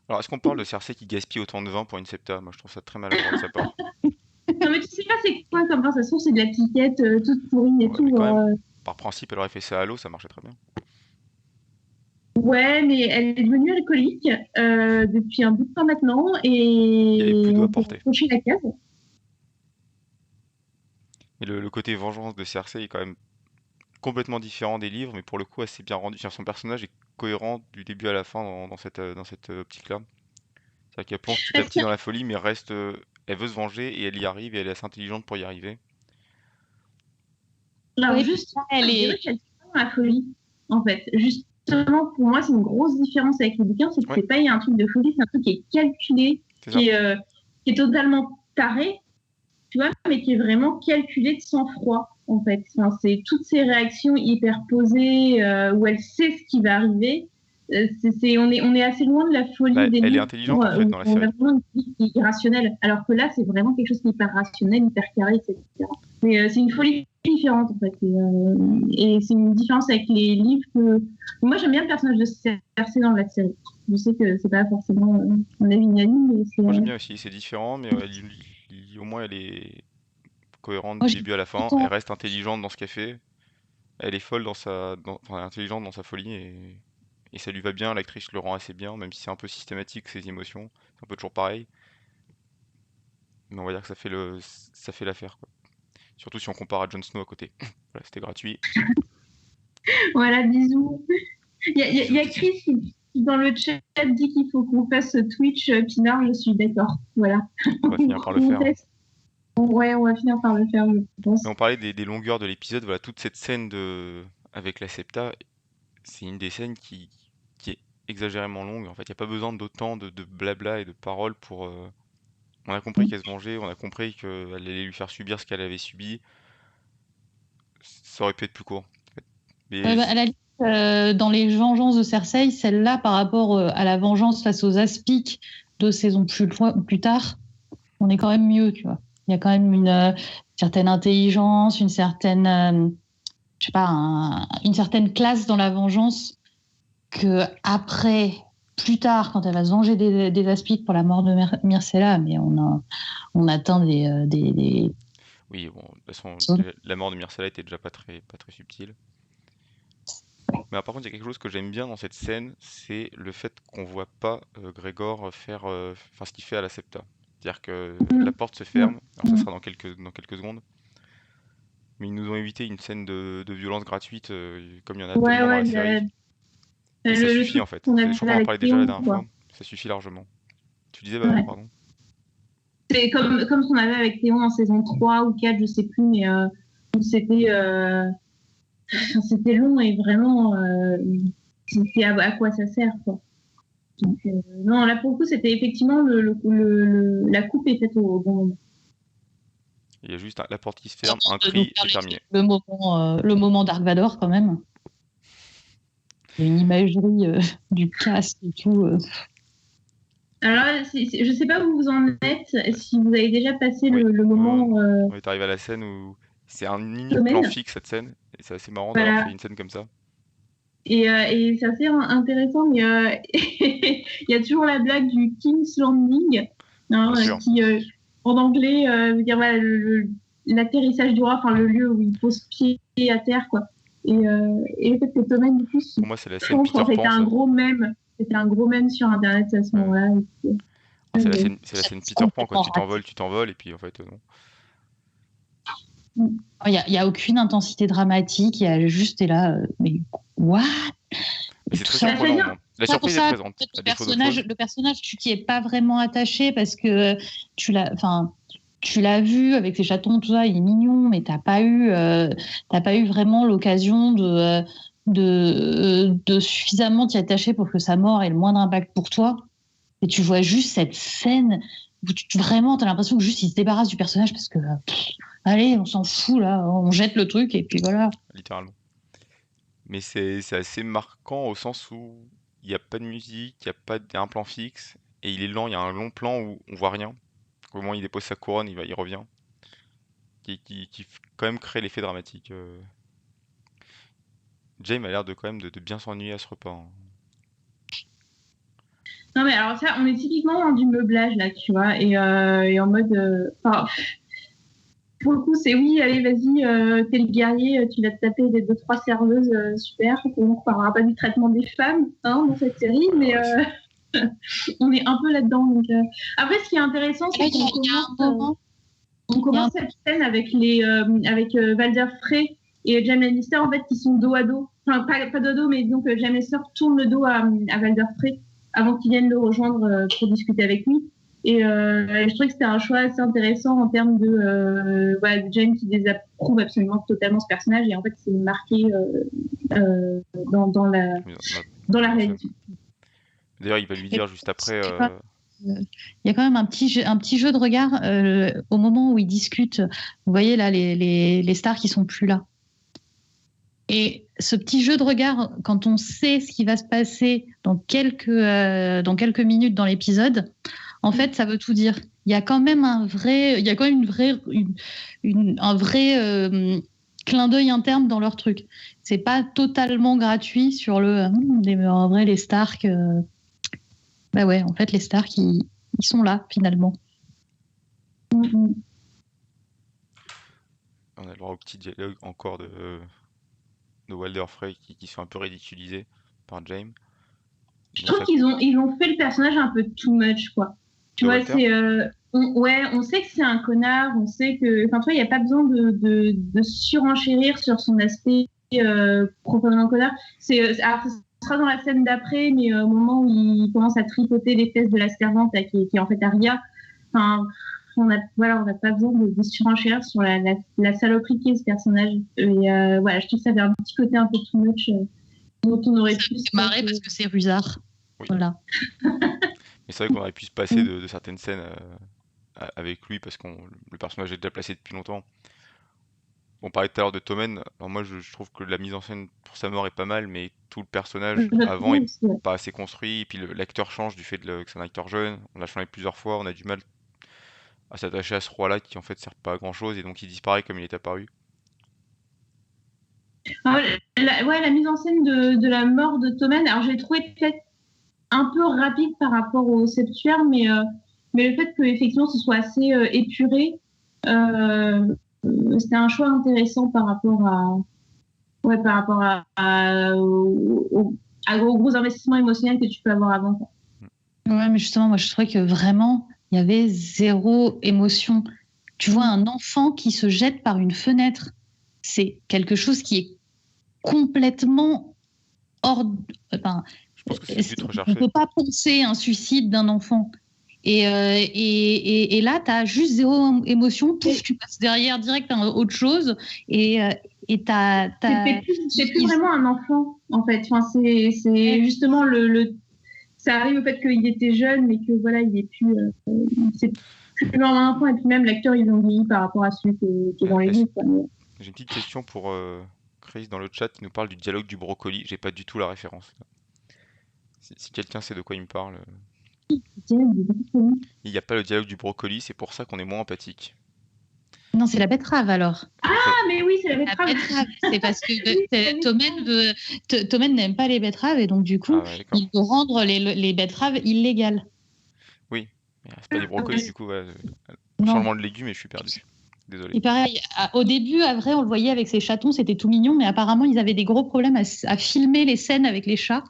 A: Alors, est-ce qu'on parle de Cersei qui gaspille autant de vin pour une septa? Moi, je trouve ça très maladroit de sa part.
C: Non, mais tu sais pas c'est quoi comme vin, ça se trouve, c'est de la piquette toute pourrie et
A: Ouais, mais
C: tout.
A: quand même, par principe, elle aurait fait ça à l'eau, ça marchait très bien.
C: Ouais, mais elle est devenue alcoolique depuis un bout de temps maintenant
A: Il n'y avait plus
C: et
A: d'eau à
C: on peut
A: porter.
C: cocher la case.
A: Et le côté vengeance de Cersei est quand même complètement différent des livres, mais pour le coup assez bien rendu. Enfin, son personnage est cohérent du début à la fin dans cette optique-là. C'est-à-dire qu'elle plonge petit à
C: Parce
A: petit
C: que,
A: dans la folie, mais reste, elle veut se venger et elle y arrive et elle est assez intelligente pour y arriver.
C: alors,
B: oui,
C: juste,
B: elle
C: je
B: est.
C: dirais qu'elle est dans la folie, en fait. Justement, pour moi, c'est une grosse différence avec les bouquins, c'est que
A: Ouais,
C: c'est pas un truc de folie, c'est un truc qui est calculé,
A: c'est ça.
C: qui est totalement taré, tu vois, mais qui est vraiment calculé de sang-froid, en fait. Enfin, c'est toutes ces réactions hyper posées où elle sait ce qui va arriver. On est assez loin de la folie
A: Bah,
C: des
A: elle est
C: livres
A: intelligente en fait
C: où
A: dans la
C: on a
A: série.
C: vraiment une folie qui est irrationnelle, alors que là, c'est vraiment quelque chose qui est hyper rationnel, hyper carré, etc. Mais c'est une folie différente, en fait. Et c'est une différence avec les livres que... Moi, j'aime bien le personnage de Cersei dans la série. Je sais que c'est pas forcément mon avis unanime, mais c'est...
A: Moi j'aime bien aussi, c'est différent, mais au moins elle est cohérente
B: Moi,
A: du
B: j'ai
A: début à la fin. Elle
B: autant.
A: reste intelligente dans ce qu'elle fait. Elle est folle enfin, intelligente dans sa folie et ça lui va bien. L'actrice le rend assez bien, même si c'est un peu systématique ses émotions. C'est un peu toujours pareil. Mais on va dire que ça fait l'affaire, quoi. Surtout si on compare à Jon Snow à côté. Voilà, c'était gratuit.
C: Voilà, bisous. Il y
A: Bisous
C: a
A: Titi.
C: Chris qui, dans le chat, dit qu'il faut qu'on fasse Twitch Pinard. Je suis d'accord. Voilà.
A: On va finir par le
C: On
A: faire.
C: teste. Ouais, on va finir par le faire, je pense.
A: Mais on parlait des longueurs de l'épisode. Voilà, toute cette scène avec la Septa, c'est une des scènes qui est exagérément longue. En fait, il n'y a pas besoin d'autant de blabla et de paroles pour. On a compris qu'elle se vengeait, on a compris qu'elle allait lui faire subir ce qu'elle avait subi. Ça aurait pu être plus court. En fait. Mais
B: À la limite, dans les vengeances de Cersei, celle-là, par rapport à la vengeance face aux Aspics 2 saisons plus tard, on est quand même mieux, tu vois. Il y a quand même une certaine intelligence, une certaine, je sais pas, une certaine classe dans la vengeance que après, plus tard, quand elle va se venger des Aspics pour la mort de Myrcella, mais on atteint des...
A: oui, bon, de toute façon, la mort de Myrcella était déjà pas très subtile. Mais par contre, il y a quelque chose que j'aime bien dans cette scène, c'est le fait qu'on voit pas Grégor faire enfin, ce qu'il fait à la Septa. C'est-à-dire que la porte se ferme, alors ça sera dans quelques secondes, mais ils nous ont évité une scène de violence gratuite, comme il y en a
C: Ouais,
A: tellement dans
C: ouais,
A: la série. Et ça
C: le
A: suffit
C: truc
A: en fait.
C: qu'on
A: Je
C: avait
A: crois qu'on en
C: avec
A: parlait déjà la
C: Théon,
A: dernière
C: quoi.
A: fois, ça suffit largement. Tu disais,
C: Ouais.
A: pardon?
C: C'est comme ce qu'on avait avec Théon en saison 3 ou 4, je sais plus, mais c'était c'était long et vraiment, c'était à quoi ça sert, quoi. Donc, non, là, pour le coup, c'était effectivement la coupe est faite au bon moment.
A: Il y a juste la porte qui se ferme, un cri et terminé.
B: Le moment Dark Vador, quand même. Il y a une imagerie du casque et tout.
C: Alors, je sais pas où vous en êtes, si vous avez déjà passé le moment.
A: On est arrivé à la scène où c'est un unique
C: Tommen.
A: plan fixe, cette scène, et c'est assez marrant d'avoir fait une scène comme ça.
C: Et c'est assez intéressant, mais il y a toujours la blague du King's Landing, hein, qui, en anglais, veut dire voilà, l'atterrissage du roi, enfin le lieu où il pose pied à terre, quoi. Et le fait que Tommen, du coup,
A: pour moi, c'est la scène Peter Pan.
C: C'était un gros mème sur Internet à ce moment-là.
A: C'est la scène Peter Pan, quand tu t'envoles, et puis en fait, non.
B: Il y a aucune intensité dramatique, il y a juste là, mais what?
A: C'est très surprenant. La surprise est présente.
B: Le personnage, tu t'y es pas vraiment attaché parce que tu l'as vu avec ses chatons, tout ça, il est mignon, mais t'as pas eu vraiment l'occasion de suffisamment t'y attacher pour que sa mort ait le moindre impact pour toi. Et tu vois juste cette scène où vraiment t'as l'impression que juste il se débarrasse du personnage parce que allez, on s'en fout là, on jette le truc et puis voilà.
A: Littéralement. Mais c'est assez marquant au sens où il n'y a pas de musique, il n'y a pas un plan fixe, et il est lent, il y a un long plan où on voit rien. Au moment où il dépose sa couronne, il revient. Qui quand même crée l'effet dramatique. Jaime a l'air de quand même de bien s'ennuyer à ce repas. Hein.
C: Non mais alors ça, on est typiquement dans du meublage là, tu vois, et en mode... pour le coup, c'est oui, allez, vas-y, t'es le guerrier, tu vas te taper des 2-3 serveuses, super. On ne parlera pas du traitement des femmes dans cette série, mais on est un peu là-dedans. Donc, après, ce qui est intéressant, c'est qu'on commence cette scène avec Valder Frey et Jaime Lannister, en fait, qui sont dos à dos. Enfin, pas dos à dos, mais donc Jaime Lannister tourne le dos à Valder Frey avant qu'il vienne le rejoindre pour discuter avec lui. Et je trouvais que c'était un choix assez intéressant en termes de Jaime qui désapprouve absolument totalement ce personnage, et en fait c'est marqué dans la réalité.
A: D'ailleurs, il va lui dire juste après.
B: Il y a quand même un petit jeu de regard au moment où ils discutent. Vous voyez là les stars qui sont plus là. Et ce petit jeu de regard, quand on sait ce qui va se passer dans quelques minutes dans l'épisode, en fait, ça veut tout dire. Il y a quand même un vrai clin d'œil interne dans leur truc. C'est pas totalement gratuit sur en vrai les Stark. Bah ouais, en fait les Stark ils sont là finalement.
A: On a le droit au petit dialogue encore de Walder Frey qui sont un peu ridiculisés par Jaime.
C: Je trouve qu'ils ont fait le personnage un peu too much, quoi. Tu vois, c'est on sait que c'est un connard, on sait que, enfin, tu vois, il n'y a pas besoin de surenchérir sur son aspect profondément connard. Alors, ce sera dans la scène d'après, mais au moment où il commence à tripoter les fesses de la servante, là, qui est en fait Arya, enfin, on n'a pas besoin de surenchérir sur la saloperie qui est ce personnage. Et voilà, je trouve que ça avait un petit côté un peu too much. Dont on aurait pu
B: se marrer parce que c'est rusard.
A: Oui.
B: Voilà.
A: Mais c'est vrai qu'on aurait pu se passer de certaines scènes avec lui parce que le personnage est déjà placé depuis longtemps. On parlait tout à l'heure de Tommen. Alors moi, je trouve que la mise en scène pour sa mort est pas mal, mais tout le personnage avant est pas assez construit. Et puis l'acteur change du fait que c'est un acteur jeune. On l'a changé plusieurs fois. On a du mal à s'attacher à ce roi-là qui en fait sert pas à grand-chose et donc il disparaît comme il est apparu.
C: La mise en scène de la mort de Tommen, alors je l'ai trouvé peut-être un peu rapide par rapport au septuaire, mais le fait que effectivement ce soit assez épuré, c'était un choix intéressant par rapport aux gros investissements émotionnels que tu peux avoir avant.
B: Ouais, mais justement, moi je trouvais que vraiment il y avait zéro émotion. Tu vois un enfant qui se jette par une fenêtre, c'est quelque chose qui est complètement hors. Enfin,
A: je pense que c'est le but recherché.
B: On ne peut pas penser un suicide d'un enfant. Et là, tu as juste zéro émotion, pouf, tu passes derrière direct à autre chose. Et
C: c'est plus vraiment un enfant, en fait. Enfin, c'est justement ça arrive au fait qu'il était jeune, mais que voilà, il est plus. C'est plus vraiment un enfant, et puis même l'acteur, ils l'ont vieilli par rapport à celui qui est dans les livres.
A: J'ai une petite question pour Chris dans le chat qui nous parle du dialogue du brocoli. J'ai pas du tout la référence. Si quelqu'un sait de quoi il me parle. Il n'y a pas le dialogue du brocoli, c'est pour ça qu'on est moins empathique.
B: Non, c'est la betterave alors.
C: Ah, mais oui, c'est la betterave.
B: C'est parce que Tommen n'aime pas les betteraves et donc du coup, il veut rendre les betteraves illégales.
A: Oui, mais c'est pas des brocolis du coup. Changement de légumes et je suis perdu. Désolé.
B: Et pareil, au début, à vrai, on le voyait avec ses chatons, c'était tout mignon, mais apparemment, ils avaient des gros problèmes à filmer les scènes avec les chats.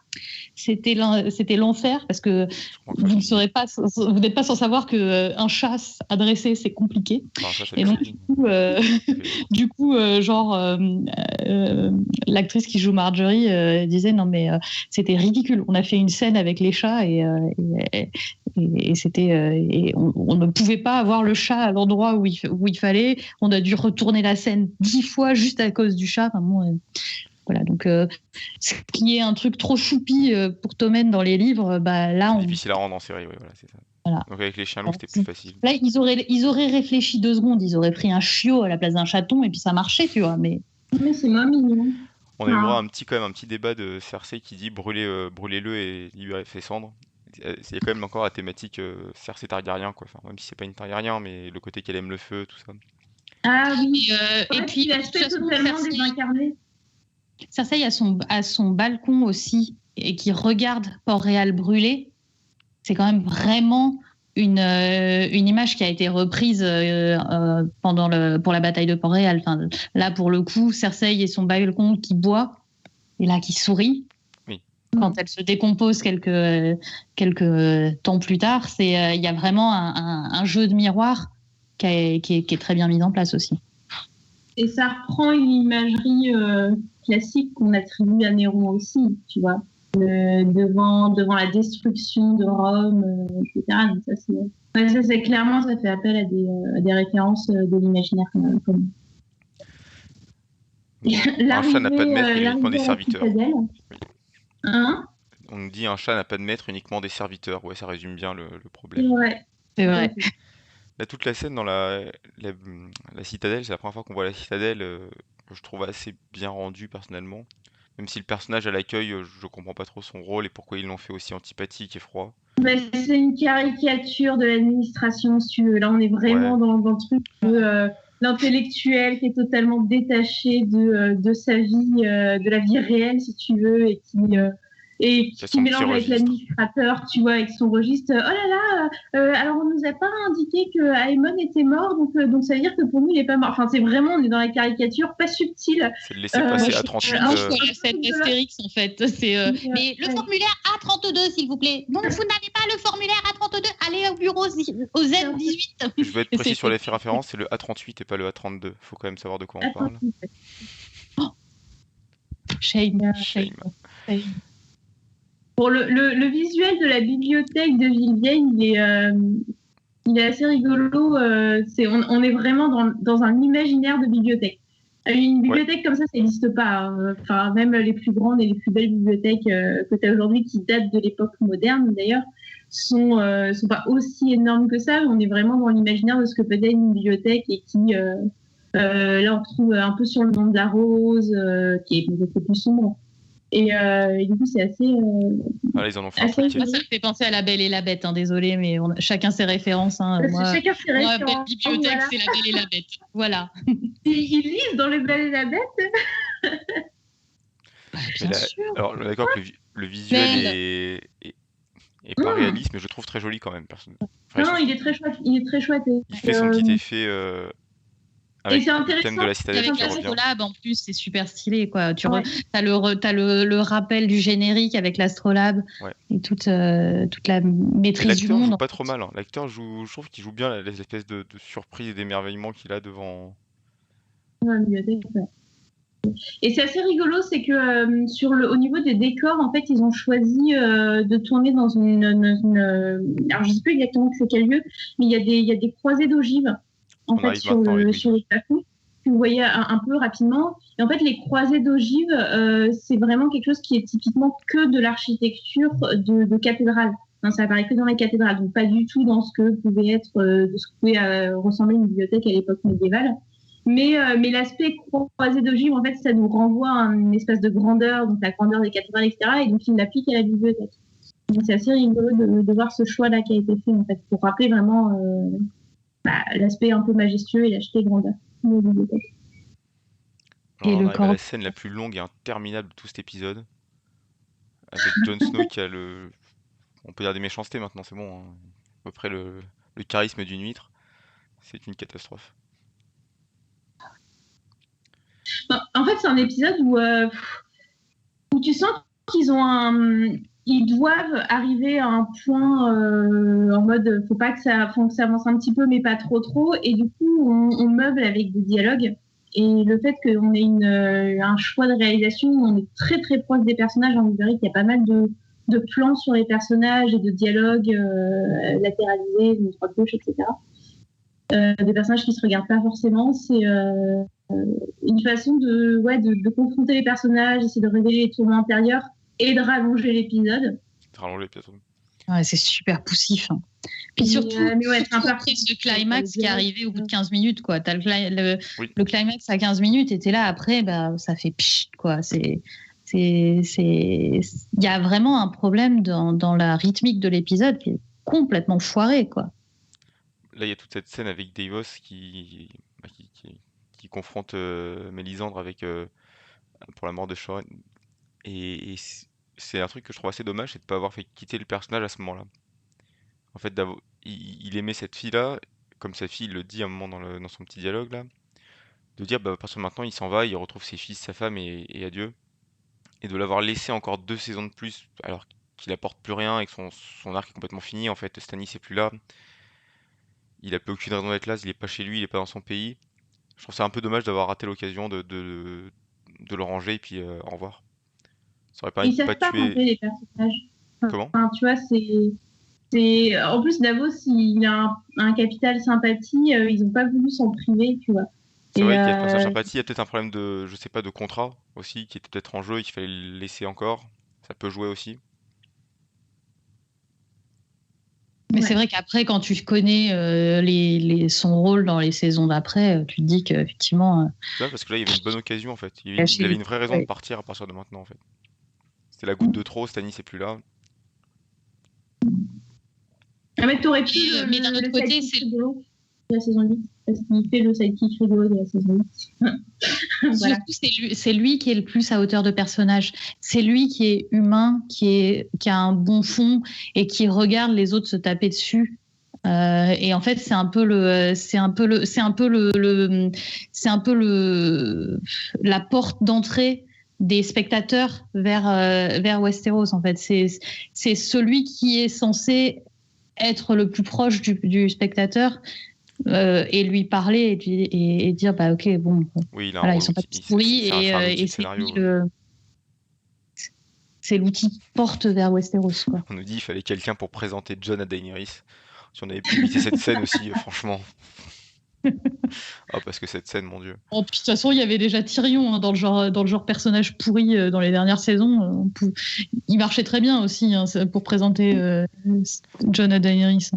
B: C'était l'enfer parce que vous n'êtes pas sans savoir qu'un chat à dresser, c'est compliqué.
A: Enfin, ça,
B: et donc, du coup, l'actrice qui joue Marjorie disait non, mais c'était ridicule. On a fait une scène avec les chats et c'était on ne pouvait pas avoir le chat à l'endroit où il fallait. On a dû retourner la scène 10 fois juste à cause du chat. Voilà, donc ce qui est un truc trop choupi pour Tommen dans les livres, là
A: c'est difficile à rendre en série, voilà, c'est ça.
B: Voilà.
A: Donc avec les chiens loups, c'était plus facile.
B: Là, ils auraient réfléchi 2 secondes, ils auraient pris un chiot à la place d'un chaton et puis ça marchait, tu vois. Mais
C: c'est moins mignon.
A: On a eu droit à un petit débat de Cersei qui dit brûlez-le et libérez ses cendres. C'est quand même encore la thématique Cersei Targaryen, quoi. Enfin, même si c'est pas une Targaryen, mais le côté qu'elle aime le feu, tout ça.
C: Ah oui.
B: Et puis
C: l'aspect totalement désincarné.
B: Cersei a son balcon aussi et qui regarde Port-Réal brûler. C'est quand même vraiment une image qui a été reprise pour la bataille de Port-Réal. Enfin, là, pour le coup, Cersei et son balcon qui boit et là qui sourit.
A: Oui.
B: Quand elle se décompose quelques temps plus tard, il y a vraiment un jeu de miroir qui est très bien mis en place aussi.
C: Et ça reprend une imagerie classique qu'on attribue à Néron aussi, tu vois, devant la destruction de Rome, etc. Donc ça c'est clairement, ça fait appel à des références de l'imaginaire commun.
A: Un chat n'a pas de maître, uniquement des serviteurs.
C: Hein ?
A: On nous dit un chat n'a pas de maître, uniquement des serviteurs. Ouais, ça résume bien le problème.
C: Ouais.
B: C'est vrai.
A: Là, toute la scène dans la citadelle, c'est la première fois qu'on voit la citadelle, je trouve assez bien rendue personnellement. Même si le personnage à l'accueil, je comprends pas trop son rôle et pourquoi ils l'ont fait aussi antipathique et froid.
C: C'est une caricature de l'administration, si tu veux. Là, on est vraiment dans le truc de l'intellectuel qui est totalement détaché de sa vie, de la vie réelle, si tu veux, et qui mélange avec l'administrateur, tu vois, avec son registre. Oh là là, alors on nous a pas indiqué que Aemon était mort, donc ça veut dire que pour nous il est pas mort. Enfin, c'est vraiment, on est dans la caricature pas subtile.
A: C'est de laisser passer à 38.
B: C'est Astérix en fait. Mais le formulaire A32, s'il vous plaît. Donc vous n'avez pas le formulaire A32. Allez au bureau au Z18.
A: Je vais être précis sur les références, c'est le A38 et pas le A32. Faut quand même savoir de quoi on parle.
B: Oh. Shame.
C: Pour le visuel de la bibliothèque de Villevieille, il est assez rigolo. On est vraiment dans un imaginaire de bibliothèque. Une bibliothèque comme ça n'existe pas. Enfin, même les plus grandes et les plus belles bibliothèques que tu as aujourd'hui, qui datent de l'époque moderne d'ailleurs, sont pas aussi énormes que ça. On est vraiment dans l'imaginaire de ce que peut être une bibliothèque et qui, là, on retrouve un peu sur le nom de la rose, qui est beaucoup plus sombre. Et du coup, c'est assez.
A: Ils en ont fait un truc.
B: Ça me fait penser à La Belle et la Bête, désolé, mais chacun ses références.
C: Chacun ses références.
B: Moi, bibliothèque, c'est La Belle et la Bête. Voilà.
C: Ils lisent dans Les Belles et la Bête.
B: Bien sûr.
A: Alors, d'accord que le visuel est pas réaliste, mais je le trouve très joli quand même, personnellement.
C: Non, il est très chouette.
A: Il fait son petit effet. Avec
C: et c'est intéressant.
A: De la citadelle
B: avec l'astrolabe en plus, c'est super stylé quoi. T'as le rappel du générique avec l'astrolabe et toute la maîtrise du monde.
A: L'acteur joue pas trop mal. L'acteur je trouve qu'il joue bien les espèces de surprises et d'émerveillement qu'il a devant.
C: Et c'est assez rigolo, c'est que au niveau des décors, en fait, ils ont choisi de tourner dans alors je sais plus exactement c'est quel lieu, mais il y a des croisées d'ogives en
A: On
C: fait
A: arrive maintenant, oui.
C: sur le plafond que vous voyez un peu rapidement. Et en fait, les croisées d'ogives, c'est vraiment quelque chose qui est typiquement que de l'architecture de cathédrale. Non, ça apparaît que dans les cathédrales, donc pas du tout dans ce que pouvait être, de ce que pouvait ressembler une bibliothèque à l'époque médiévale. Mais l'aspect croisé d'ogives, en fait, ça nous renvoie à une espèce de grandeur, donc la grandeur des cathédrales, etc. Et donc, il l'applique à la bibliothèque. Donc, c'est assez rigolo de voir ce choix-là qui a été fait, en fait, pour rappeler vraiment l'aspect un peu majestueux et l'aspect grandeur de la bibliothèque.
A: Alors
B: Et
A: là, on
B: le
A: arrive à
B: corps.
A: la scène la plus longue et interminable de tout cet épisode, avec Jon Snow qui a on peut dire des méchancetés maintenant, c'est bon, hein. À peu près le charisme d'une huître. C'est une catastrophe.
C: En fait, c'est un épisode où tu sens qu'ils ont ils doivent arriver à un point en mode faut que ça avance un petit peu mais pas trop, et du coup on meuble avec des dialogues, et le fait qu'on ait un choix de réalisation où on est très très proche des personnages, on verrait qu'il y a pas mal de plans sur les personnages et de dialogues latéralisés, de droite gauche, etc. Des personnages qui se regardent pas forcément, c'est une façon de confronter les personnages, essayer de révéler les tourments intérieurs et de rallonger l'épisode.
A: Rallongé peut-être.
B: Ouais, c'est super poussif. Hein. Puis surtout,
C: c'est un
B: prise de climax qui est arrivé au bout de 15 minutes. Quoi. T'as
A: Oui.
B: le climax à 15 minutes et t'es là après, ça fait pchit, quoi. Il y a vraiment un problème dans la rythmique de l'épisode qui est complètement foiré, quoi.
A: Là, il y a toute cette scène avec Davos qui confronte Mélisandre pour la mort de Sharon. Et c'est un truc que je trouve assez dommage, c'est de ne pas avoir fait quitter le personnage à ce moment-là. En fait, il aimait cette fille-là, comme sa fille le dit à un moment dans son petit dialogue là, de dire à partir de maintenant il s'en va, il retrouve ses fils, sa femme et adieu. Et de l'avoir laissé encore 2 saisons de plus, alors qu'il apporte plus rien et que son arc est complètement fini. En fait, Stannis est plus là, il a plus aucune raison d'être là, il est pas chez lui, il est pas dans son pays. Je trouve ça un peu dommage d'avoir raté l'occasion de le ranger et puis au revoir. Ça aurait permis
C: Ils
A: de
C: savent
A: pas
C: pas
A: tuer.
C: ranger les personnages.
A: Comment?
C: Tu vois, en plus, Davos, il a un capital sympathie, ils n'ont pas voulu s'en priver, tu vois.
A: C'est vrai qu'il y a le personnage sympathie, il y a peut-être un problème je sais pas, de contrat aussi, qui était peut-être en jeu et qu'il fallait le laisser encore. Ça peut jouer aussi.
B: Mais c'est vrai qu'après, quand tu connais son rôle dans les saisons d'après, tu te dis qu'effectivement.
A: C'est vrai, parce que là, il y avait une bonne occasion en fait. Il avait une vraie raison de partir à partir de maintenant en fait. C'était la goutte de trop, Stannis n'est plus là.
C: Mais t'aurais pu
B: mais d'un autre côté, c'est
C: rigolo de la saison 8, parce qu'il fait le sidekick rigolo de la saison 8.
B: Voilà. Surtout, c'est lui qui est le plus à hauteur de personnage. C'est lui qui est humain, qui a un bon fond et qui regarde les autres se taper dessus. Et en fait, c'est un peu la porte d'entrée des spectateurs vers Westeros. En fait, c'est celui qui est censé être le plus proche du spectateur. Et lui parler et dire bah ok bon
A: oui,
B: voilà, ils sont pas tous pourris et c'est l'outil qui porte vers Westeros, quoi.
A: On nous dit qu'il fallait quelqu'un pour présenter Jon à Daenerys. Si on avait pu éviter cette scène aussi, franchement. Ah, parce que cette scène, mon dieu.
B: Bon, de toute façon, il y avait déjà Tyrion dans le genre personnage pourri dans les dernières saisons. Il marchait très bien aussi pour présenter Jon à Daenerys.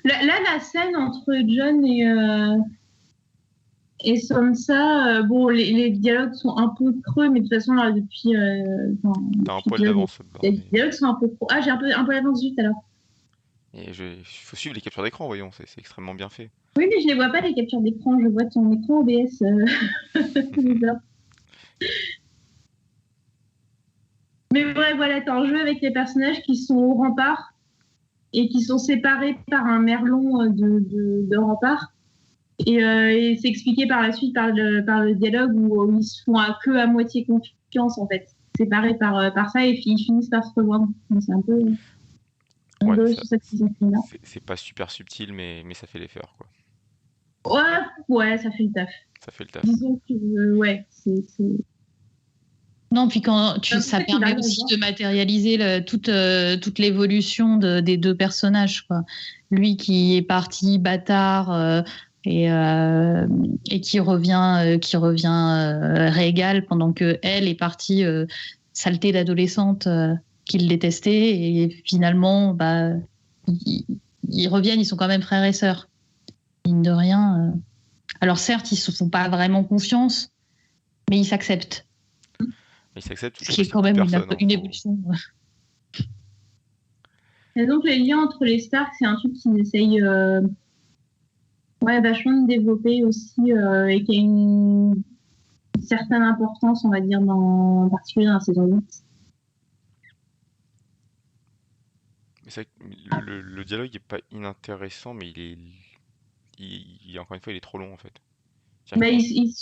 C: Là, la scène entre Jon et Sansa, bon, les dialogues sont un peu creux, mais de toute façon, là, depuis.
A: T'as un poil d'avance.
C: Les dialogues sont un peu creux. Ah, j'ai un peu d'avance vite alors.
A: Et il faut suivre les captures d'écran, voyons, c'est extrêmement bien fait.
C: Oui, mais je les vois pas, les captures d'écran, je vois ton écran OBS. Mais ouais, voilà, t'as un jeu avec les personnages qui sont au rempart et qui sont séparés par un merlon de rempart. Et c'est expliqué par la suite par le dialogue où ils se font que à moitié confiance, en fait. Séparés par ça, et puis ils finissent par se rejoindre. C'est un peu...
A: Ouais, c'est pas super subtil, mais ça fait l'effort, quoi.
C: Ouais, ouais, ça fait le taf.
A: Ça fait le taf.
C: Disons que, ouais,
B: Non, puis
C: c'est
B: ça
C: ça qu'il
B: permet
C: arrive à
B: aussi
C: voir.
B: de matérialiser toute l'évolution des deux personnages, quoi. Lui qui est parti bâtard et, euh, et qui revient régal pendant que elle est partie saleté d'adolescente qu'il détestait et finalement, bah, ils, ils reviennent, ils sont quand même frères et sœurs, mine de rien. Alors certes, ils se font pas vraiment confiance, mais ils s'acceptent,
A: Mais il s'accepte,
B: ce
A: c'est
B: qui est
A: possible
B: quand
A: pour
B: même
A: personne, hein,
B: une évolution.
C: Et donc, les liens entre les Stark, c'est un truc qu'ils essayent ouais, vachement de développer aussi et qui a une certaine importance, on va dire, en particulier dans la saison 8.
A: Mais c'est vrai que le dialogue est pas inintéressant, mais encore une fois, il est trop long en fait. C'est-à-dire
C: Bah, ils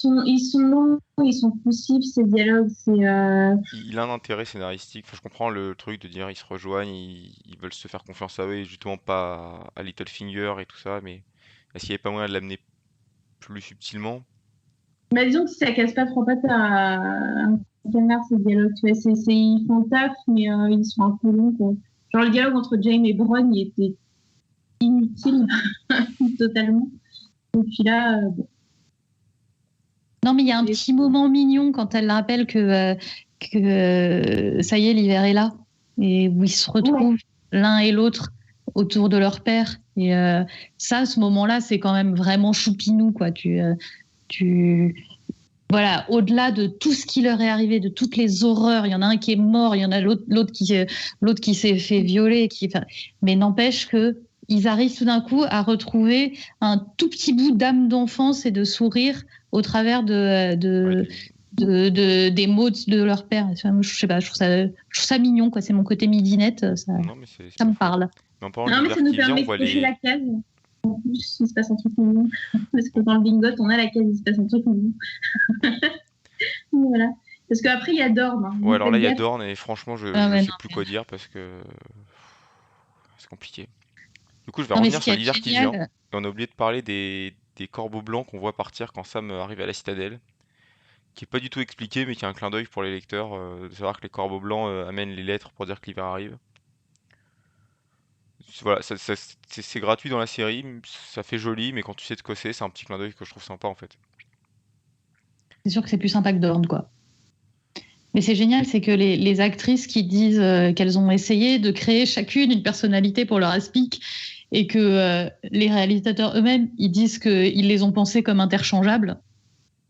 C: sont longs, ils sont poussifs, ces dialogues.
A: il a un intérêt scénaristique. Enfin, je comprends le truc de dire ils se rejoignent, ils veulent se faire confiance à eux et justement pas à Littlefinger et tout ça, mais est-ce qu'il n'y avait pas moyen de l'amener plus subtilement?
C: Bah, disons que si ça casse pas trop pattes à un canard, ces dialogues. Tu vois, ils font le taf, mais ils sont un peu longs, quoi. Genre, le dialogue entre Jaime et Bronn, il était inutile totalement. Et puis là,
B: Non, mais il y a un petit moment mignon quand elle rappelle que ça y est, l'hiver est là. Et où ils se retrouvent l'un et l'autre autour de leur père. Et ça, ce moment-là, c'est quand même vraiment choupinou, quoi. Tu... Voilà, au-delà de tout ce qui leur est arrivé, de toutes les horreurs, il y en a un qui est mort, il y en a l'autre qui s'est fait violer. Mais n'empêche que ils arrivent tout d'un coup à retrouver un tout petit bout d'âme d'enfance et de sourire au travers
A: Ouais,
B: des mots de leur père. Je sais pas, je trouve ça mignon, quoi. C'est mon côté midinette,
A: non, mais c'est
B: ça
A: pas
B: me
A: faux.
B: parle.
A: Mais en parlant de
C: non, mais ça
A: l'hiver
C: nous
A: qui vient, on
C: permet de
A: voit
C: cocher la
A: les.
C: case. En plus, il se passe un truc mignon. Parce que dans le bingo, on a la case, il se passe un truc mignon. Voilà. Parce qu'après, il y a Dorn. Hein.
A: Ouais,
C: Donc,
A: alors là,
C: faites
A: il y a
C: gaffe.
A: Dorn et franchement,
B: Ah
A: je
B: ouais,
A: sais
B: non,
A: plus quoi dire parce que c'est compliqué. Du coup, je vais
B: non, mais
A: revenir
B: ce qui
A: sur
B: est
A: l'hiver qui vient.
B: génial,
A: Et on a oublié de parler des corbeaux blancs qu'on voit partir quand Sam arrive à la citadelle, qui est pas du tout expliqué, mais qui a un clin d'œil pour les lecteurs, de savoir que les corbeaux blancs amènent les lettres pour dire que l'hiver arrive. Voilà, c'est gratuit dans la série, ça fait joli, mais quand tu sais de quoi c'est un petit clin d'œil que je trouve sympa en fait.
B: c'est sûr que c'est plus sympa que Dorn, quoi. Mais c'est génial, c'est que les actrices qui disent qu'elles ont essayé de créer chacune une personnalité pour leur aspic et que les réalisateurs eux-mêmes, ils disent qu'ils les ont pensées comme interchangeables.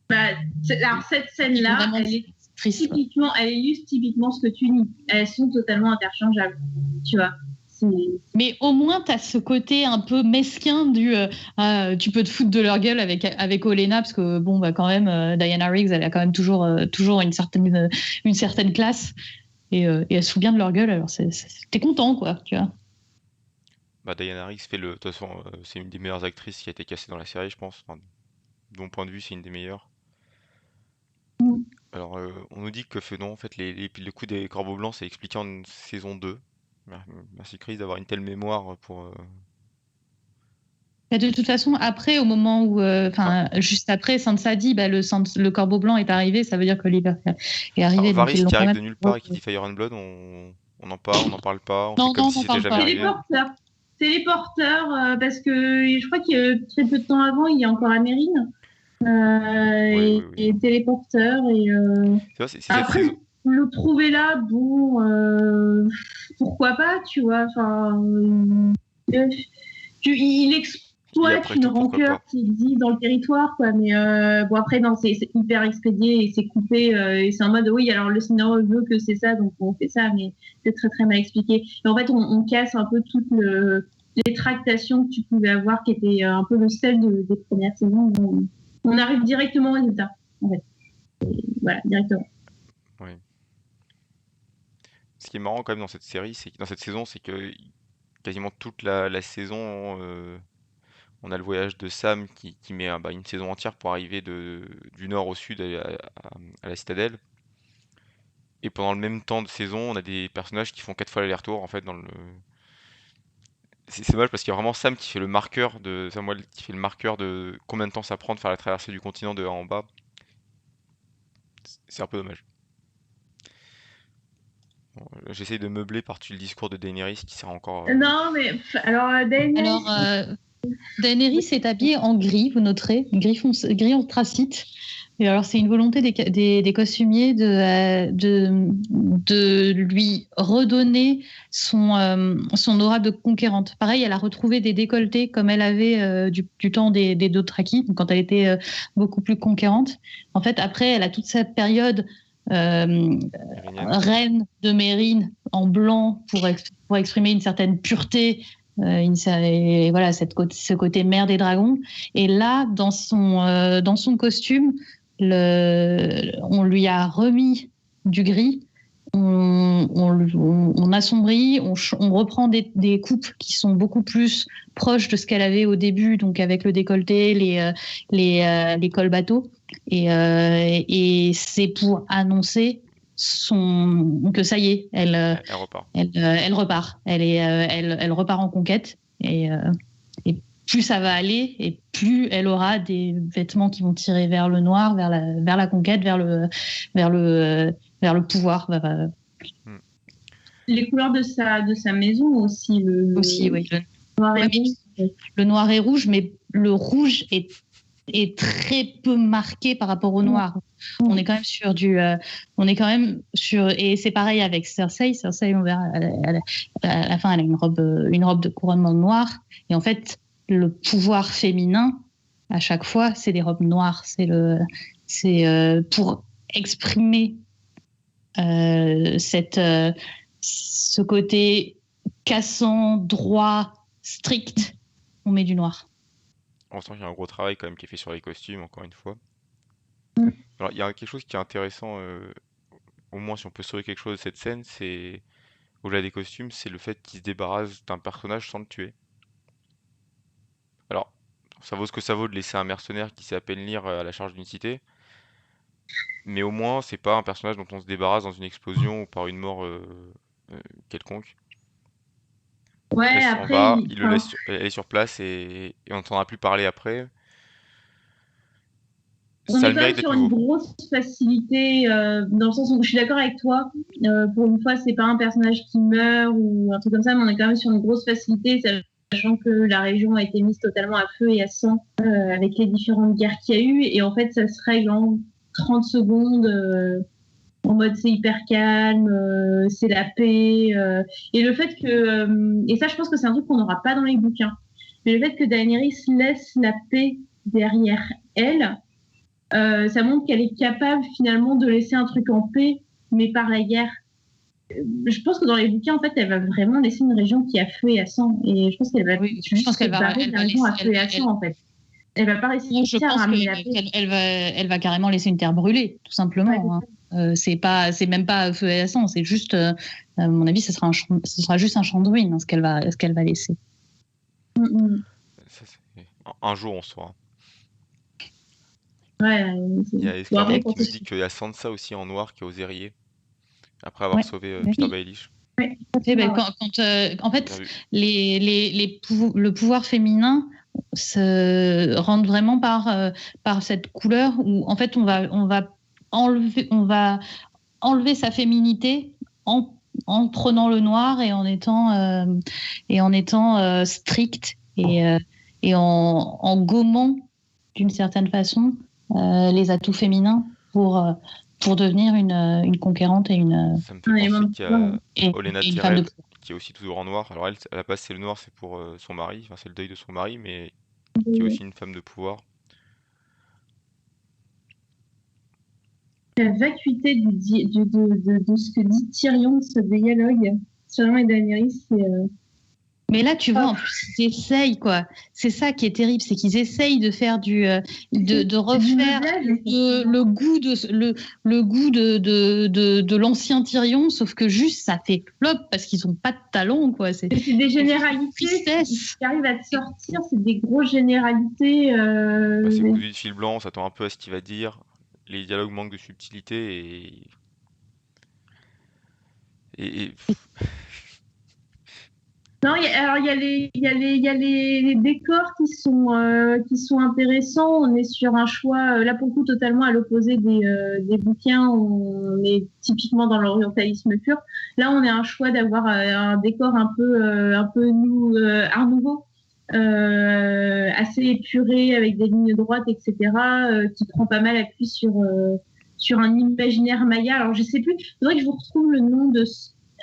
C: Bah, alors, cette scène-là, elle est typiquement, elle illustre typiquement ce que tu dis. Elles sont totalement interchangeables. Tu vois.
B: Mais au moins, tu as ce côté un peu mesquin du tu peux te foutre de leur gueule avec Olenna, parce que, bon, bah, quand même, Diana Riggs, elle a quand même toujours une certaine classe, et elle se fout bien de leur gueule, alors t'es content, quoi, tu vois.
A: Bah Diana Rigg fait de toute façon, c'est une des meilleures actrices qui a été cassée dans la série, je pense. Enfin, de mon point de vue, c'est une des meilleures. Alors, on nous dit que non, en fait, le coup des corbeaux blancs, c'est expliqué en saison 2. Merci Chris d'avoir une telle mémoire pour.
B: De toute façon, après, au moment où, juste après, Sansa dit, bah, le corbeau blanc est arrivé, ça veut dire que l'hiver est
A: Alors,
B: arrivé, donc ils
A: Varys
B: l'ont
A: qui
B: quand
A: arrive
B: même.
A: de nulle part et qui dit Fire and Blood, on en parle, on n'en parle pas, on fait
B: Non,
A: comme
B: non,
A: si
B: on n'en
A: c'était
B: parle
A: jamais
B: pas.
C: C'est les
A: arrivé.
C: porteurs. C'est les porteurs, parce que je crois que très peu de temps avant, il y a encore Amérine.
A: Oui, oui, oui.
C: Et téléporteur. Et,
A: C'est vrai, c'est cette
C: après,
A: saison.
C: le trouver là, bon, pourquoi pas, tu vois. Enfin, il
A: Et
C: exploite
A: après
C: une
A: tout, pourquoi
C: rancœur
A: pas?
C: qui existe dans le territoire, quoi. Mais bon, après, non, c'est hyper expédié et c'est coupé. Et c'est en mode, oui, alors le scénario veut que c'est ça, donc on fait ça, mais c'est très, très mal expliqué. Et en fait, on casse un peu toutes les tractations que tu pouvais avoir, qui étaient un peu le sel des premières saisons. On arrive directement au résultat, en fait. Et voilà, directement.
A: Oui. Ce qui est marrant quand même dans cette série, c'est dans cette saison, c'est que quasiment toute la saison, on a le voyage de Sam qui met une saison entière pour arriver du nord au sud à la citadelle. Et pendant le même temps de saison, on a des personnages qui font 4 fois l'aller-retour en fait c'est dommage parce qu'il y a vraiment Sam qui fait le marqueur de Samuel qui fait le marqueur de combien de temps ça prend de faire la traversée du continent de haut en bas. C'est un peu dommage. Bon, j'essaye de meubler par-dessus le discours de Daenerys qui sert encore.
C: Non, mais alors,
B: Alors,
C: Daenerys,
B: Daenerys est habillée en gris, vous noterez, gris anthracite. Et alors, c'est une volonté des costumiers de lui redonner son aura de conquérante. Pareil, elle a retrouvé des décolletés comme elle avait du temps des Dothraki, donc quand elle était beaucoup plus conquérante. En fait, après, elle a toute cette période
A: Mérinienne.
B: reine de Mérine en blanc pour exprimer une certaine pureté et voilà ce côté mère des dragons. Et là, dans son costume, on lui a remis du gris, on assombrit, on reprend des coupes qui sont beaucoup plus proches de ce qu'elle avait au début, donc avec le décolleté, les cols bateaux. Et c'est pour annoncer que ça y est,
A: Elle repart.
B: elle repart. Elle repart en conquête. Et plus ça va aller, et plus elle aura des vêtements qui vont tirer vers le noir, vers la conquête, vers le pouvoir.
C: les couleurs de sa maison aussi.
B: Aussi, oui.
C: Noir et
B: Ouais,
C: rouge.
B: le noir et rouge, mais le rouge est très peu marqué par rapport au noir. On est quand même sur et c'est pareil avec Cersei. Cersei, on verra, à la fin, elle a une robe de couronnement noir. Et en fait, le pouvoir féminin, à chaque fois, c'est des robes noires. C'est pour exprimer ce côté cassant, droit, strict. On met du noir.
A: On sent qu'il y a un gros travail quand même qui est fait sur les costumes, encore une fois.
C: Mm.
A: Alors, il y a quelque chose qui est intéressant, au moins si on peut sauver quelque chose de cette scène, c'est, au-delà des costumes, c'est le fait qu'il se débarrasse d'un personnage sans le tuer. Alors, ça vaut ce que ça vaut de laisser un mercenaire qui sait à peine lire à la charge d'une cité, mais au moins, c'est pas un personnage dont on se débarrasse dans une explosion ou par une mort euh, quelconque.
C: Ouais,
A: Elle s'en
C: après,
A: va, il le laisse elle est sur place et on n'entendra plus parler après.
C: on
A: Ça a
C: est
A: le
C: quand même
A: mérite d'être
C: sur une
A: nouveau.
C: grosse facilité, dans le sens où je suis d'accord avec toi. Pour une fois, c'est pas un personnage qui meurt ou un truc comme ça, mais on est quand même sur une grosse facilité, sachant que la région a été mise totalement à feu et à sang avec les différentes guerres qu'il y a eu. Et en fait, ça se règle en 30 secondes. En mode c'est hyper calme, c'est la paix. Et le fait que, et ça je pense que c'est un truc qu'on n'aura pas dans les bouquins, mais le fait que Daenerys laisse la paix derrière elle, ça montre qu'elle est capable finalement de laisser un truc en paix, mais par la guerre. Je pense que dans les bouquins, en fait, elle va vraiment laisser une région qui a feu et à sang. Et je pense qu'elle va
B: Oui, je
C: juste
B: pense
C: se
B: qu'elle va,
C: barrer de la région à feu et à sang, en fait. Elle va pas réussir
B: je
C: à
B: pense
C: ramener la paix.
B: elle va carrément laisser une terre brûlée, tout
C: Ouais,
B: simplement. C'est même pas feu et sang, c'est juste, à mon avis, ce sera juste un champ de ruines, hein, ce qu'elle va laisser.
A: Ça, un jour, on saura.
C: Ouais,
A: Il y a
C: bon,
A: Esclarmonde
C: après,
A: qui nous dit qu'il y a Sansa aussi en noir qui est aux Eyriers, après avoir
B: Ouais.
A: sauvé
B: Oui.
A: Peter Baelish.
C: ouais,
B: Eh ben,
C: ouais.
B: en
A: Bien
B: fait,
A: vu.
B: le pouvoir féminin se rentre vraiment par cette couleur où, en fait, on va enlever sa féminité en prenant le noir et en étant strict et en gommant d'une certaine façon les atouts féminins pour devenir une conquérante et
A: Ça me fait penser qu'il y a Olenna
B: une femme de
A: Tyrell
B: pouvoir.
A: qui est aussi toujours en noir. Alors elle, à la base, c'est le noir, c'est pour son mari, enfin c'est le deuil de son mari, mais qui est aussi une femme de pouvoir.
C: La vacuité de ce que dit Tyrion, de ce dialogue. Tyrion et Daenerys, c'est.
B: Mais là, tu vois, en plus, ils essayent, quoi. C'est ça qui est terrible, c'est qu'ils essayent de faire de refaire le goût de l'ancien Tyrion, sauf que juste, ça fait flop parce qu'ils n'ont pas de talent, quoi.
C: C'est des généralités qui arrivent à te sortir, c'est des grosses généralités.
A: C'est cousu de fil blanc, on s'attend un peu à ce qu'il va dire. Les dialogues manquent de subtilité et
C: Non, alors il y a les décors qui sont intéressants. On est sur un choix, là pour le coup, totalement à l'opposé des bouquins. On est typiquement dans l'orientalisme pur. Là, on est un choix d'avoir un décor un peu Art Nouveau, assez épuré avec des lignes droites, etc., qui prend pas mal appui sur un imaginaire maya. Alors, je sais plus, il faudrait que je vous retrouve le nom de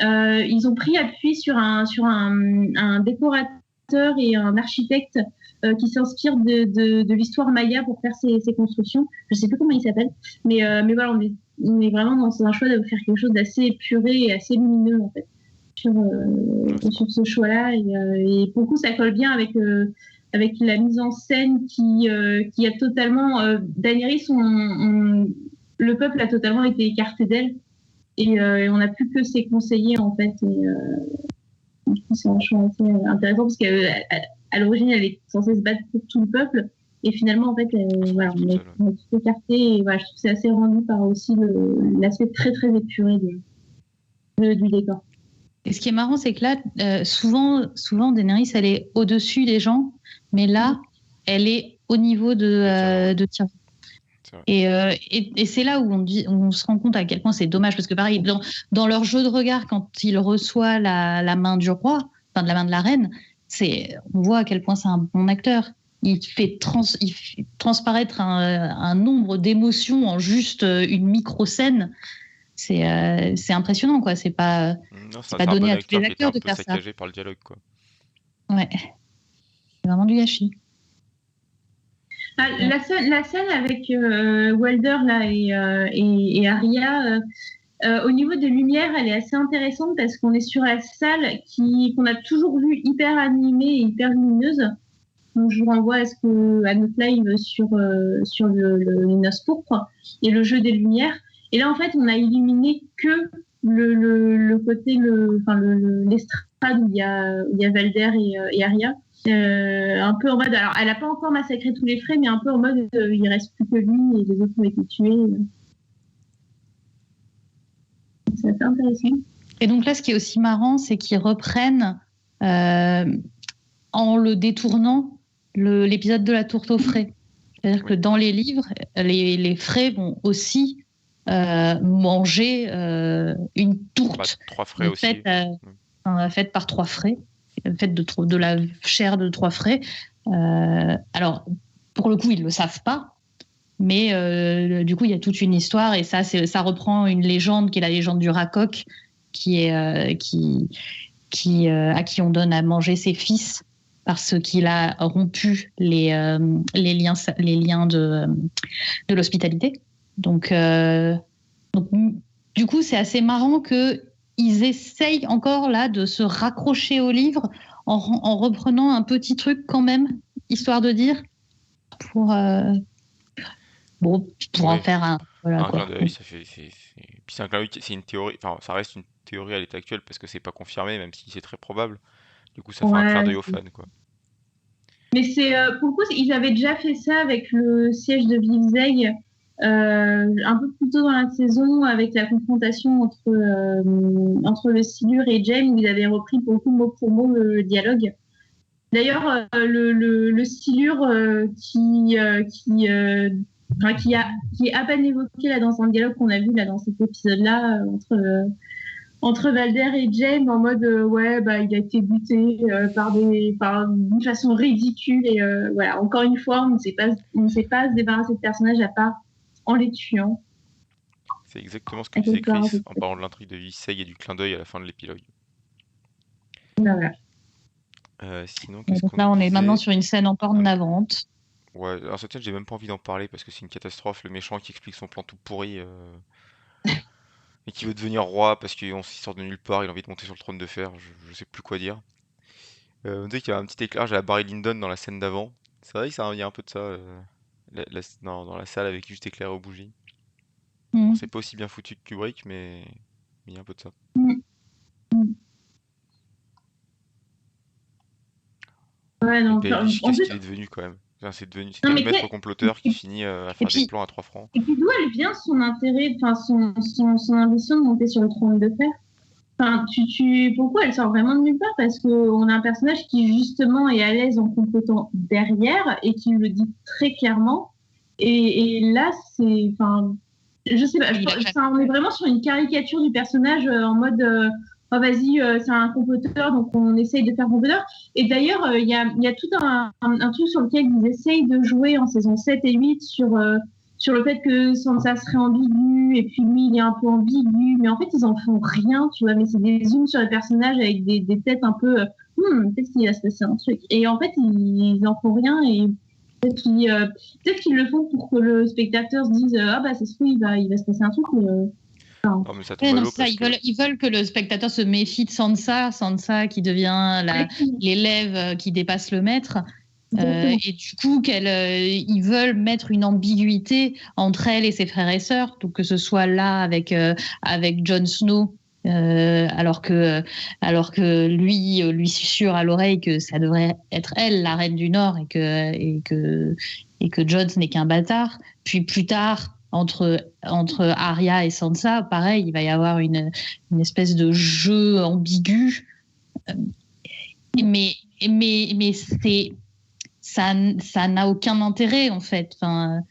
C: ils ont pris appui sur un décorateur et un architecte qui s'inspirent de l'histoire maya pour faire ces constructions. Je sais plus comment il s'appelle, mais voilà, on est vraiment dans un choix de faire quelque chose d'assez épuré et assez lumineux en fait sur ce choix-là. Et pour le coup, ça colle bien avec la mise en scène qui a totalement Daenerys, le peuple a totalement été écarté d'elle. Et on n'a plus que ses conseillers, en fait. C'est un choix assez intéressant parce qu'à l'origine, elle est censée se battre pour tout le peuple. Et finalement, en fait, voilà, on a tout écarté. Et voilà, je trouve que c'est assez rendu par aussi l'aspect très, très épuré du décor.
B: Et ce qui est marrant, c'est que là, souvent, Daenerys, elle est au-dessus des gens. Mais là, elle est au niveau de Tyrion. Et c'est là où on se rend compte à quel point c'est dommage, parce que pareil, dans leur jeu de regard, quand il reçoit la main du roi, enfin de la main de la reine, on voit à quel point c'est un bon acteur. Il fait transparaître un nombre d'émotions en juste une micro-scène. C'est impressionnant, quoi. C'est pas donné à tous les acteurs de faire ça.
A: Saccagé par le dialogue, quoi.
B: Ouais, c'est vraiment du gâchis.
C: La scène avec Walder là, et Arya, au niveau de lumière, elle est assez intéressante parce qu'on est sur la salle qu'on a toujours vue hyper animée et hyper lumineuse. Donc, je vous renvoie à notre live sur les noces pourpres et le jeu des lumières. Et là, en fait, on a illuminé que le côté, l'estrade où il y a Walder et Arya. Un peu en mode, alors elle n'a pas encore massacré tous les frais, mais un peu en mode il reste plus que lui et les autres ont été tués. C'est assez intéressant.
B: Et donc là, ce qui est aussi marrant, c'est qu'ils reprennent en le détournant l'épisode de la tourte aux frais. C'est-à-dire que dans les livres, les frais vont aussi manger une tourte.
A: 3 frais aussi.
B: Faite par 3 frais. Faite de la chair de 3 frais. Alors, pour le coup, ils ne le savent pas, mais du coup, il y a toute une histoire, et ça reprend une légende qui est la légende du Rakok, à qui on donne à manger ses fils parce qu'il a rompu les liens de l'hospitalité. Donc, du coup, c'est assez marrant que ils essayent encore là de se raccrocher au livre en reprenant un petit truc quand même, histoire de dire, pour en faire un. Voilà,
A: un clin d'œil, puis c'est un clin d'œil, c'est une théorie, enfin ça reste une théorie à l'état actuel parce que c'est pas confirmé, même si c'est très probable. Du coup, ça fait un clin d'œil aux fans, quoi.
C: Mais pour le coup, ils avaient déjà fait ça avec le siège de Vivzeg. Un peu plus tôt dans la saison, avec la confrontation entre le Silure et Jaime, où ils avaient repris pour le coup mot pour mot le dialogue. D'ailleurs, le Silure qui est à peine évoqué là dans un dialogue qu'on a vu là dans cet épisode-là entre Walder et Jaime, en mode il a été buté d'une façon ridicule, et voilà, encore une fois, on ne sait pas se débarrasser de personnages à part en les tuant.
A: C'est exactement ce que disait Chris en parlant de l'intrigue de Vivzeg et du clin d'œil à la fin de l'épilogue.
C: Voilà.
A: Sinon,
B: donc là, on est maintenant sur une scène encore navrante.
A: Ouais, alors cette scène, j'ai même pas envie d'en parler parce que c'est une catastrophe. Le méchant qui explique son plan tout pourri et qui veut devenir roi parce qu'il sort de nulle part, il a envie de monter sur le trône de fer, je sais plus quoi dire. On dirait qu'il y a un petit éclairage à la Barry Lyndon dans la scène d'avant. C'est vrai qu'il y a un peu de ça dans la salle avec juste éclairé aux bougies. Bon, c'est pas aussi bien foutu que Kubrick, mais il y a un peu de ça.
C: Ouais, non,
A: qu'est-ce qu'il est devenu quand même? Enfin, c'est un maître comploteur qui finit à faire des plans à 3 francs.
C: Et puis d'où elle vient son intérêt, enfin son ambition de monter sur le trône de fer? Enfin, pourquoi elle sort vraiment de nulle part? Parce qu'on a un personnage qui justement est à l'aise en complotant derrière et qui le dit très clairement. Et là, enfin, je sais pas, on est vraiment sur une caricature du personnage en mode, oh vas-y, c'est un comploteur, donc on essaye de faire comploteur. Et d'ailleurs, il y a tout un truc sur lequel ils essayent de jouer en saison 7 et 8 sur le fait que Sansa serait ambigu, et puis lui, il est un peu ambigu, mais en fait, ils en font rien, tu vois, mais c'est des zooms sur les personnages avec des têtes un peu, peut-être qu'il va se passer un truc. Et en fait, ils en font rien, et peut-être qu'ils le font pour que le spectateur se dise, ah bah, c'est sûr, il va se passer un truc, mais
A: Non, mais ça tombe à l'eau parce que...
B: ils veulent que le spectateur se méfie de Sansa qui devient l'élève qui dépasse le maître. Et du coup, ils veulent mettre une ambiguïté entre elle et ses frères et sœurs, donc que ce soit là avec Jon Snow, alors que lui susurre à l'oreille que ça devrait être elle, la reine du Nord, et que Jon n'est qu'un bâtard. Puis plus tard, entre Arya et Sansa, pareil, il va y avoir une espèce de jeu ambigu, mais ça n'a aucun intérêt en fait. Enfin,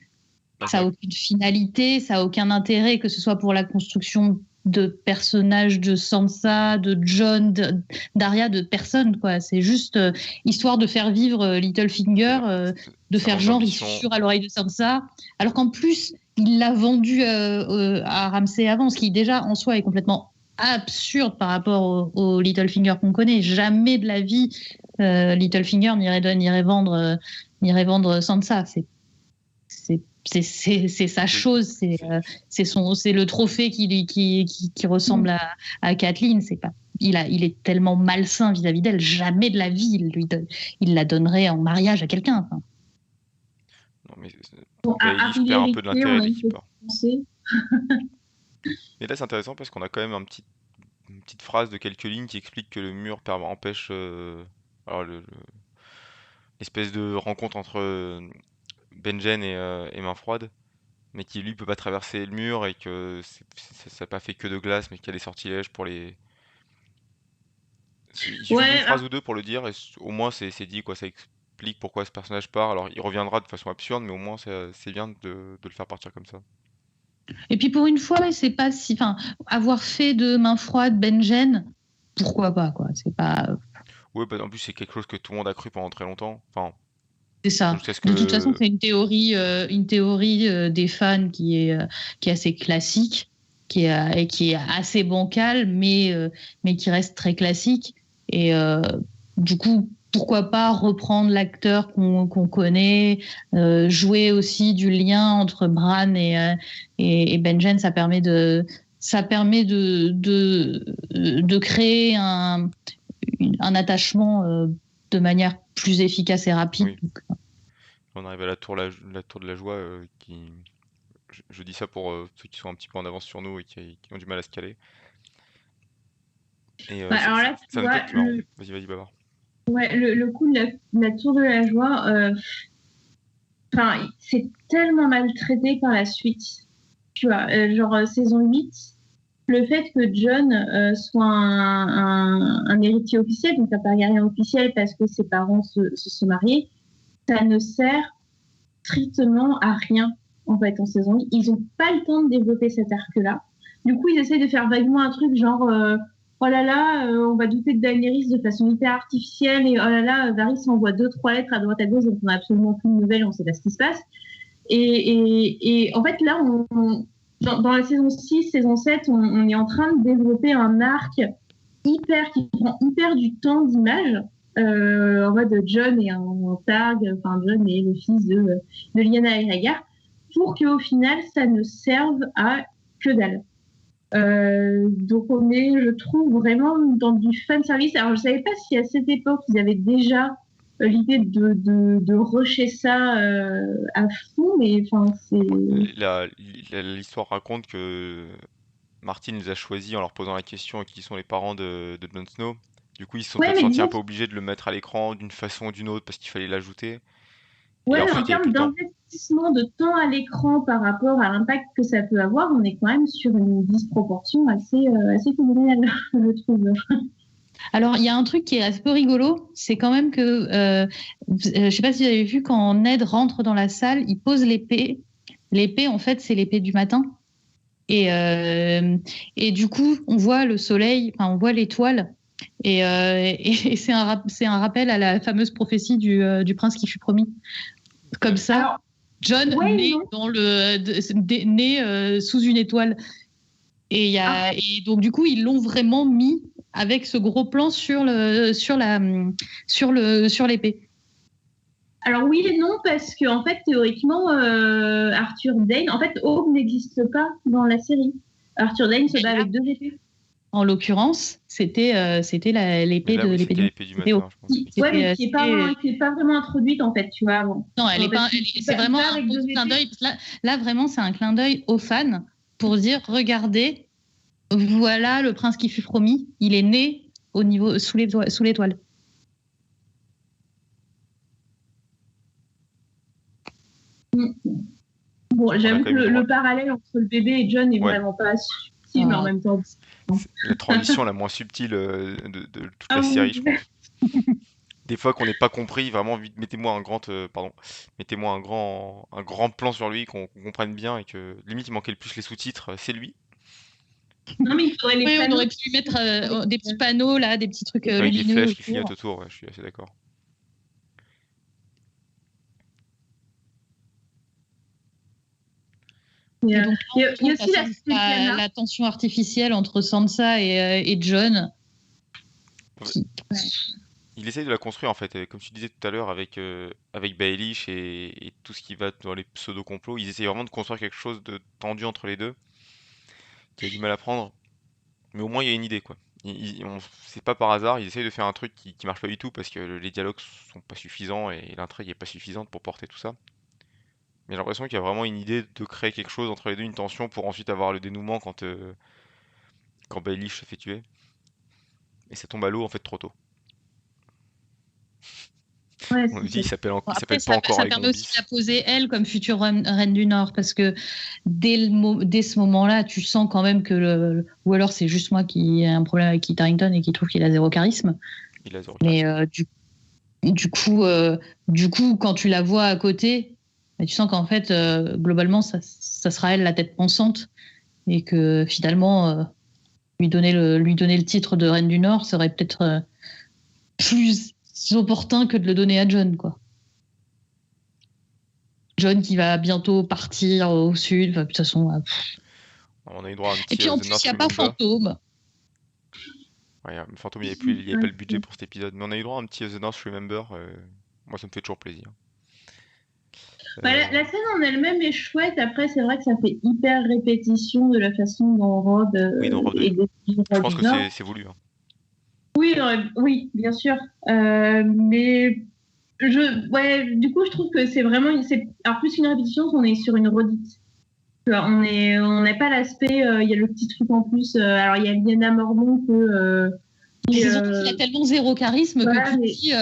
B: ça n'a aucune finalité, ça n'a aucun intérêt, que ce soit pour la construction de personnages de Sansa, de Jon, d'Arya, de personne, quoi. C'est juste histoire de faire vivre Littlefinger, de faire genre il susurre à l'oreille de Sansa, alors qu'en plus il l'a vendu à Ramsay avant, ce qui déjà en soi est complètement absurde par rapport au Littlefinger qu'on connaît. Jamais de la vie Littlefinger n'irait vendre Sansa. C'est sa chose, c'est le trophée qui ressemble à Catelyn. Il est tellement malsain vis-à-vis d'elle. Jamais de la vie il la donnerait en mariage à quelqu'un. Enfin.
A: Non, mais il perd un peu de l'intérêt de l'équipe. Mais là, c'est intéressant parce qu'on a quand même une petite phrase de quelques lignes qui explique que le mur empêche l'espèce de rencontre entre Benjen et Main-Froide, mais qui lui peut pas traverser le mur et que ça n'a pas fait que de glace, mais qu'il y a des sortilèges pour les... Il suffit d'une phrase ou deux pour le dire, et au moins c'est dit, quoi. Ça explique pourquoi ce personnage part. Alors il reviendra de façon absurde, mais au moins c'est bien de le faire partir comme ça.
B: Et puis pour une fois, c'est pas si... Enfin, avoir fait de Main-Froide Benjen, pourquoi pas, quoi. C'est pas...
A: Oui, bah, en plus c'est quelque chose que tout le monde a cru pendant très longtemps. Enfin,
B: c'est ça. De toute façon, c'est une théorie des fans qui est assez classique, qui est assez bancale, mais qui reste très classique. Et du coup, pourquoi pas reprendre l'acteur qu'on connaît, jouer aussi du lien entre Bran et Benjen. Ça permet de créer un attachement de manière plus efficace et rapide.
A: Oui. Donc, on arrive à la tour de la joie qui... Je dis ça pour ceux qui sont un petit peu en avance sur nous et qui ont du mal à se caler. Et
C: alors là,
A: ça me peut-être marrant. Vas-y, Babar.
C: Ouais, le coup de la tour de la joie, c'est tellement maltraité par la suite. Tu vois, genre saison 8, le fait que Jon soit un héritier officiel, donc un Targaryen officiel parce que ses parents se sont mariés, ça ne sert strictement à rien en fait en saison 8. Ils n'ont pas le temps de développer cet arc-là. Du coup, ils essaient de faire vaguement un truc genre oh là là, on va douter de Daenerys de façon hyper artificielle, et oh là là, Varys envoie 2-3 lettres à droite à gauche, donc on n'a absolument plus de nouvelles, on ne sait pas ce qui se passe. Et en fait, là, dans la saison 6, saison 7, on est en train de développer un arc qui prend hyper du temps d'image, en mode Jon et un Targ, enfin Jon est le fils de Lyanna et Rhaegar, pour qu'au final, ça ne serve à que dalle. Donc on est, je trouve, vraiment dans du fan service. Alors je savais pas si à cette époque ils avaient déjà l'idée de rusher ça à fond, mais enfin c'est...
A: L'histoire raconte que Martin les a choisis en leur posant la question qui sont les parents de Jon Snow. Du coup ils se sont peut-être sentis un peu obligés de le mettre à l'écran d'une façon ou d'une autre parce qu'il fallait l'ajouter.
C: Ouais,
A: Et en
C: mais
A: fait,
C: en
A: il y avait
C: termes
A: plus de temps.
C: d'investissement de temps à l'écran par rapport à l'impact que ça peut avoir, on est quand même sur une disproportion assez phénoménale, je trouve.
B: Alors, il y a un truc qui est un peu rigolo, c'est quand même que, je sais pas si vous avez vu, quand Ned rentre dans la salle, il pose l'épée. L'épée, en fait, c'est l'épée du matin. Et du coup, on voit le soleil, enfin, on voit l'étoile. Et c'est un rappel à la fameuse prophétie du prince qui fut promis. Comme ça,
C: Alors,
B: John
C: ouais,
B: naît,
C: non.
B: naît sous une étoile. Et donc, du coup, ils l'ont vraiment mis avec ce gros plan sur l'épée.
C: Alors oui et non, parce que en fait, théoriquement, Arthur Dayne, en fait, Aube n'existe pas dans la série. Arthur Dayne se bat avec 2 épées.
B: En l'occurrence, c'était l'épée
A: Mais là, oui, c'était
B: du
A: l'épée du matin, je pense.
C: Ouais, mais qui est pas vraiment introduite en fait, tu vois. Avant.
B: Non, elle est pas. C'est vraiment un
C: avec
B: beau
C: 2
B: clin
C: épées.
B: d'œil. Là, vraiment, c'est un clin d'œil aux fans pour dire, regardez, voilà le prince qui fut promis. Il est né sous l'étoile.
C: Bon, j'avoue
A: quand
C: que
A: même eu
C: le
A: droit.
C: parallèle entre le bébé et John n'est
A: Ouais.
C: vraiment pas subtil, mais en même temps.
A: C'est la transition la moins subtile de toute la
C: Ah
A: série,
C: oui.
A: je pense. Des fois qu'on n'ait pas compris, vraiment, vite, mettez-moi un grand plan sur lui, qu'on comprenne bien et que limite il manquait le plus les sous-titres, c'est lui.
C: Non, mais il faudrait les
B: Oui, on
C: panneaux.
B: aurait pu mettre des petits panneaux là, des petits trucs
A: Avec des
B: lumineux
A: flèches qui
B: autour.
A: clignotent autour, ouais, je suis assez d'accord.
B: Et donc,
C: il y a aussi
B: la tension artificielle entre Sansa et John.
A: Il essaye de la construire en fait, comme tu disais tout à l'heure avec Baelish et tout ce qui va dans les pseudo-complots, ils essayent vraiment de construire quelque chose de tendu entre les deux, qui a du mal à prendre, mais au moins il y a une idée quoi. C'est pas par hasard, ils essayent de faire un truc qui marche pas du tout parce que les dialogues sont pas suffisants et l'intrigue est pas suffisante pour porter tout ça. Mais j'ai l'impression qu'il y a vraiment une idée de créer quelque chose entre les deux, une tension pour ensuite avoir le dénouement quand Baelish se fait tuer. Et ça tombe à l'eau en fait trop tôt.
C: Ouais,
A: On nous dit il s'appelle
B: Après,
A: pas encore
B: ça
A: Aegon
B: permet aussi
A: bis.
B: de la poser, elle, comme future reine du Nord, parce que dès ce moment-là, tu sens quand même que ou alors c'est juste moi qui ai un problème avec Kit Harington et qui trouve qu'il a zéro charisme.
A: Il a zéro
B: Mais
A: charisme.
B: du coup, quand tu la vois à côté, bah, tu sens qu'en fait, globalement, ça sera elle la tête pensante et que finalement, lui donner le titre de reine du Nord serait peut-être plus opportun que de le donner à John, quoi. John qui va bientôt partir au sud, de toute façon.
A: On a eu droit à un petit
B: Et puis en
A: The
B: plus,
A: North
B: il n'y a pas
A: Remember.
B: Fantôme.
A: Ouais, Fantôme, il n'y avait pas le budget pour cet épisode. Mais on a eu droit à un petit The North Remember. Moi, ça me fait toujours plaisir.
C: La scène en elle-même est chouette. Après, c'est vrai que ça fait hyper répétition de la façon dont Rob
A: Oui, dans Rob
C: et
A: je pense que c'est voulu. Hein.
C: Oui, bien sûr. Mais du coup, je trouve que c'est vraiment alors plus qu'une répétition, on est sur une redite. On n'a pas l'aspect. Il y a le petit truc en plus. Alors il y a Lyanna Mormont que.
B: Il a tellement zéro charisme que tu dis,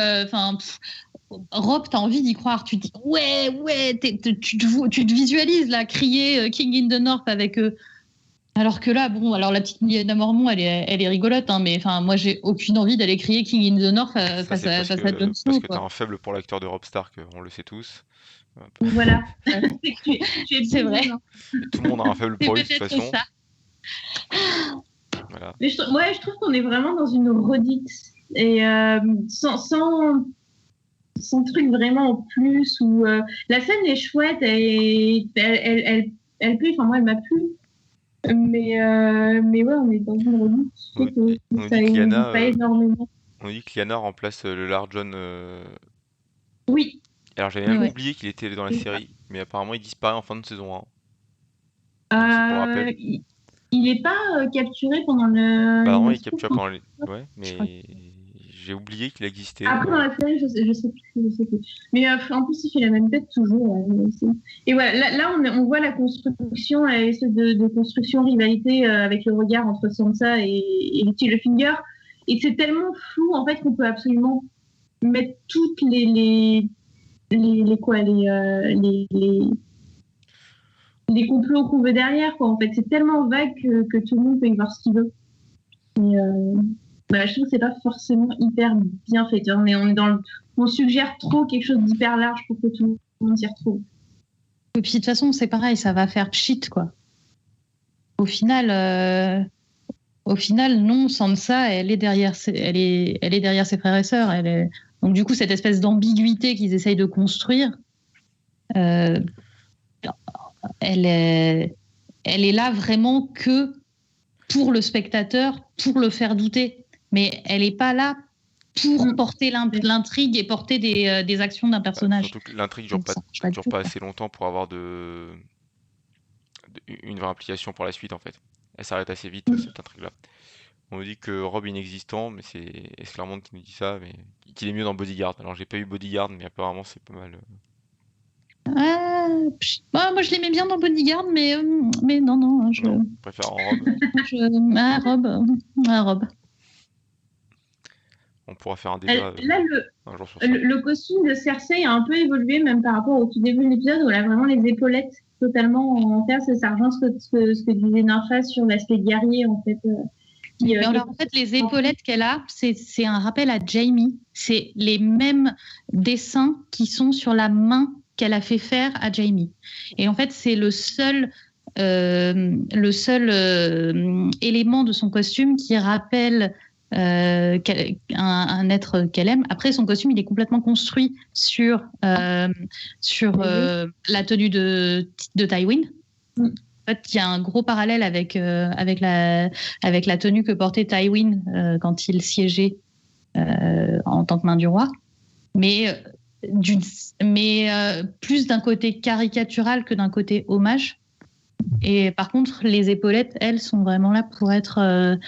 B: Rob, t'as envie d'y croire. Tu dis, ouais, tu te visualises là, crier King in the North avec eux. Alors que là, bon, alors la petite Lyanna Mormont, elle est rigolote, hein, mais enfin, moi, j'ai aucune envie d'aller crier King in the North face à Jon Snow.
A: Parce que t'as un faible pour l'acteur de Robb Stark, on le sait tous.
C: Voilà.
B: C'est vrai.
A: Tout le monde a un faible pour lui de toute façon.
B: Ça.
C: Voilà. Mais je trouve qu'on est vraiment dans une redite et sans truc vraiment en plus où la scène est chouette et elle plaît. Enfin moi elle m'a plu. Mais ouais, on est dans une redite.
A: On dit que Lyanna remplace le Lard John.
C: Oui.
A: Alors j'avais même oublié qu'il était dans la série, mais apparemment il disparaît en fin de saison 1.
C: Il n'est pas capturé pendant le.
A: Bah non, il est capturé pendant les. Ouais, mais j'ai oublié qu'il existait.
C: Après dans la série, je sais plus. Mais en plus, il fait la même tête toujours. Et voilà, là on voit la construction, l'espèce de construction rivalité avec le regard entre Sansa et Littlefinger. Et c'est tellement flou en fait qu'on peut absolument mettre toutes les les complots qu'on veut derrière, quoi. En fait, c'est tellement vague que tout le monde peut y voir ce qu'il veut. Et, je trouve que c'est pas forcément hyper bien fait. On suggère trop quelque chose d'hyper large pour que tout le monde s'y retrouve.
B: Et puis de toute façon, c'est pareil, ça va faire pchit, quoi. Au final, non, Sansa, elle est derrière ses frères et sœurs. Donc du coup, cette espèce d'ambiguïté qu'ils essayent de construire, elle est là vraiment que pour le spectateur, pour le faire douter. Mais elle n'est pas là pour porter l'intrigue et porter des actions d'un personnage.
A: Surtout que l'intrigue ne dure pas assez longtemps pour avoir une vraie implication pour la suite, en fait. Elle s'arrête assez vite, cette intrigue-là. On nous dit que Rob est inexistant, mais c'est Esclarmonde qui nous dit ça, mais qu'il est mieux dans Bodyguard. Alors j'ai pas eu Bodyguard, mais apparemment c'est pas mal.
B: Moi je l'aimais bien dans Bodyguard, mais non, je
A: préfère en Rob.
B: Rob.
A: On pourra faire un débat.
C: Là, le costume de Cersei a un peu évolué, même par rapport au tout début de l'épisode, où elle a vraiment les épaulettes totalement en terre. Ça rejoint ce que disait Narfa sur l'aspect guerrier, en fait.
B: En fait, les épaulettes qu'elle a, c'est un rappel à Jaime. C'est les mêmes dessins qui sont sur la main qu'elle a fait faire à Jaime. Et en fait, c'est le seul élément de son costume qui rappelle un être qu'elle aime. Après, son costume, il est complètement construit sur la tenue de Tywin. En fait, il y a un gros parallèle avec la tenue que portait Tywin quand il siégeait en tant que main du roi. Mais plus d'un côté caricatural que d'un côté hommage. Et par contre, les épaulettes, elles, sont vraiment là pour être un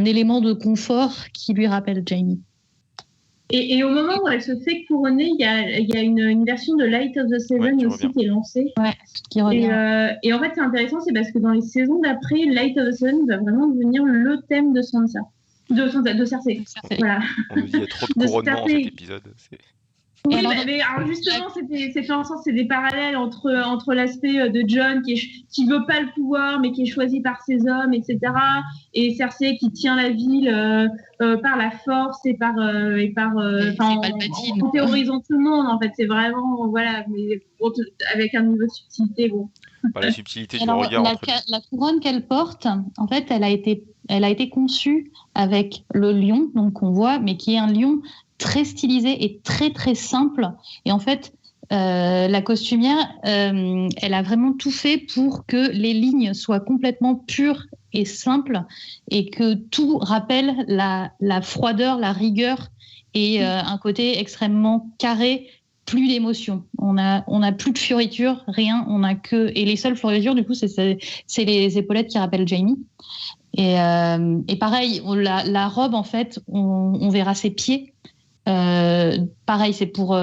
B: élément de confort qui lui rappelle Jaime.
C: Et au moment où elle se fait couronner, il y a une version de Light of the Seven aussi qui est lancée.
B: Ouais, qui revient.
C: Et en fait, c'est intéressant, c'est parce que dans les saisons d'après, Light of the Seven va vraiment devenir le thème de Sansa. De Cersei. Voilà.
A: On nous dit qu'il y a trop de couronnements dans cet épisode.
C: Oui, mais alors justement, c'est fait en sorte, c'est des parallèles entre l'aspect de Jon qui veut pas le pouvoir, mais qui est choisi par ses hommes, etc. Et Cersei qui tient la ville par la force et en théorisant tout le monde. En fait, c'est vraiment mais avec un niveau de subtilité. Bon.
A: La subtilité du regard.
B: La couronne qu'elle porte, en fait, elle a été conçue avec le lion, donc qu'on voit, mais qui est un lion très stylisé et très très simple. Et en fait, la costumière, elle a vraiment tout fait pour que les lignes soient complètement pures et simples et que tout rappelle la froideur, la rigueur et un côté extrêmement carré, plus d'émotion. On a plus de fioritures, rien. On a que, et les seules fioritures, du coup, c'est les épaulettes qui rappellent Jaime. Et pareil, la robe, en fait, on verra ses pieds. Pareil, c'est pour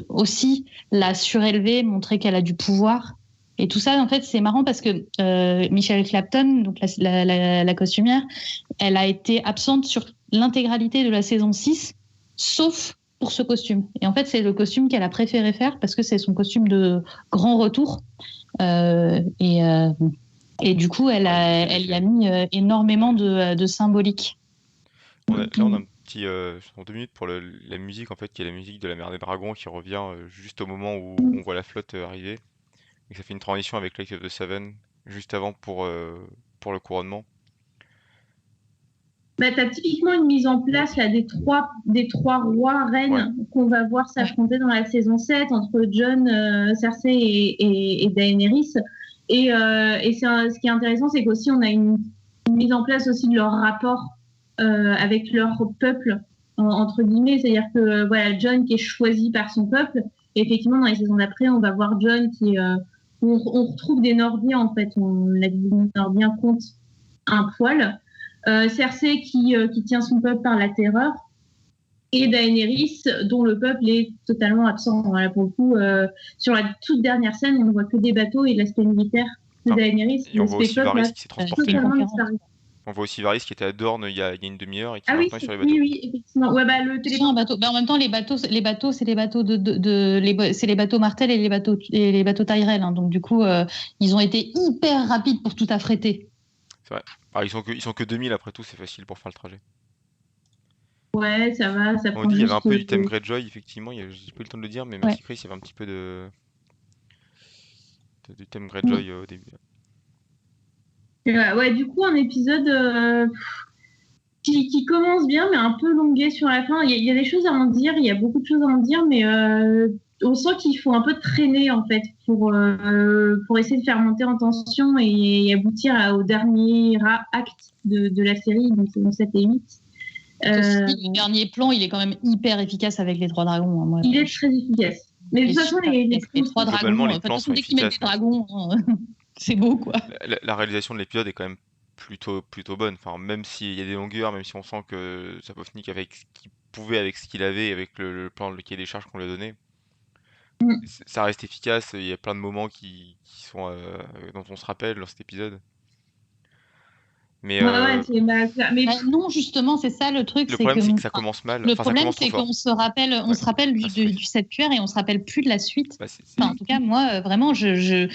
B: aussi la surélever, montrer qu'elle a du pouvoir. Et tout ça, en fait, c'est marrant parce que Michelle Clapton, donc la costumière, elle a été absente sur l'intégralité de la saison 6, sauf pour ce costume. Et en fait, c'est le costume qu'elle a préféré faire parce que c'est son costume de grand retour. Et du coup, elle y a mis énormément de symbolique.
A: Là, on a un petit 2 minutes pour la musique, en fait, qui est la musique de la Mer des Dragons qui revient juste au moment où on voit la flotte arriver. Et ça fait une transition avec Light of the Seven, juste avant pour le couronnement.
C: T'as typiquement une mise en place là, des trois rois reines qu'on va voir s'affronter dans la saison 7 entre Jon, Cersei et Daenerys. Et ce qui est intéressant, c'est qu'aussi on a une mise en place aussi de leur rapport avec leur peuple, entre guillemets. C'est-à-dire que Jon qui est choisi par son peuple. Et effectivement, dans les saisons d'après, on va voir Jon qui... on retrouve des Nordiens, en fait. La divinité Nordien compte un poil. Cersei qui tient son peuple par la terreur. Et Daenerys, dont le peuple est totalement absent. Voilà, pour le coup, sur la toute dernière scène, on ne voit que des bateaux et l'aspect militaire de Daenerys.
A: Et on voit aussi Varys qui s'est transporté. On voit aussi Varys qui était à Dorne il y a une demi-heure et qui
C: Ah oui,
A: maintenant est sur les bateaux.
C: oui, effectivement. Ouais, bah, le
B: Sur
C: téléport.
B: un bateau. Ben, en même temps, les bateaux, c'est les bateaux c'est les bateaux Martel et les bateaux Tyrell. Hein. Donc du coup, ils ont été hyper rapides pour tout affréter.
A: C'est vrai. Ah, ils sont que 2000 après tout, c'est facile pour faire le trajet.
C: Ouais, ça va, ça
A: On
C: prend
A: dit il y avait un
C: juste.
A: peu du thème Greyjoy, effectivement, j'ai pas eu le temps de le dire, mais
B: Ouais.
A: merci Chris, il y avait un petit peu du thème Greyjoy au début.
C: Ouais, du coup, un épisode qui commence bien, mais un peu longué sur la fin. Il y a des choses à en dire, il y a beaucoup de choses à en dire, mais on sent qu'il faut un peu traîner, en fait, pour essayer de faire monter en tension et aboutir au dernier acte de la série, donc saison 7 et 8.
B: Le dernier plan, il est quand même hyper efficace avec les 3 dragons. Hein. Moi,
C: il est très efficace. Mais de toute façon, les
B: 3
A: Globalement,
B: dragons,
A: les
B: de toute
A: plans
B: façon,
A: sont
B: dès qu'ils mettent des
A: efficaces.
B: dragons, c'est beau, quoi.
A: La réalisation de l'épisode est quand même plutôt bonne. Enfin, même s'il y a des longueurs, même si on sent que Sapovnik avec ce qu'il pouvait, avec ce qu'il avait, avec le plan, le cahier des charges qu'on lui a donné, ça reste efficace. Il y a plein de moments qui sont dont on se rappelle dans cet épisode. Mais
C: mais
B: non, justement, c'est ça le truc.
A: le problème, c'est que ça commence mal.
B: Le
A: Enfin, ça
B: problème,
A: commence trop
B: c'est
A: fort.
B: qu'on se rappelle du septuaire et on se rappelle plus de la suite.
A: Bah,
B: Enfin, en tout cas, moi, vraiment, j'avais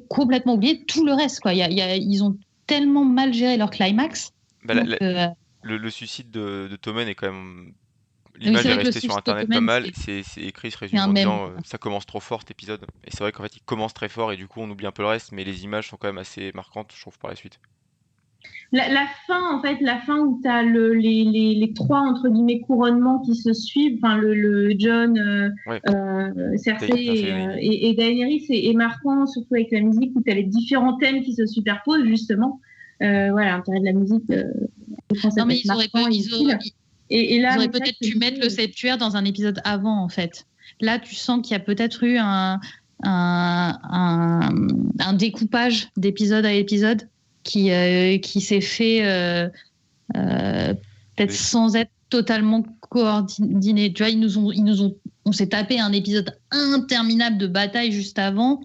B: complètement oublié tout le reste. Quoi. Ils ont tellement mal géré leur climax.
A: Bah,
B: Donc,
A: le suicide de Tommen est quand même.
B: Oui,
A: L'image
B: c'est
A: est
B: vrai que le
A: restée sur
B: suicide de
A: internet pas
B: Tommen,
A: mal. C'est écrit, se
B: c'est
A: résume
B: un
A: en
B: mème,
A: disant
B: quoi.
A: ça commence trop fort cet épisode. Et c'est vrai qu'en fait, il commence très fort et du coup, on oublie un peu le reste. Mais les images sont quand même assez marquantes, je trouve, par la suite.
C: La fin, en fait, la fin où tu as les 3, entre guillemets, couronnements qui se suivent, enfin, le Jon,
A: Ouais.
C: Cersei et Daenerys est marquant, surtout avec la musique où tu as les différents thèmes qui se superposent, justement. Voilà, l'intérêt de la musique.
B: Non, mais ils auraient peut-être pu mettre le septuaire dans un épisode avant, en fait. Là, tu sens qu'il y a peut-être eu un découpage d'épisode à épisode qui s'est fait peut-être sans être totalement coordonné. Tu vois, on s'est tapé un épisode interminable de bataille juste avant.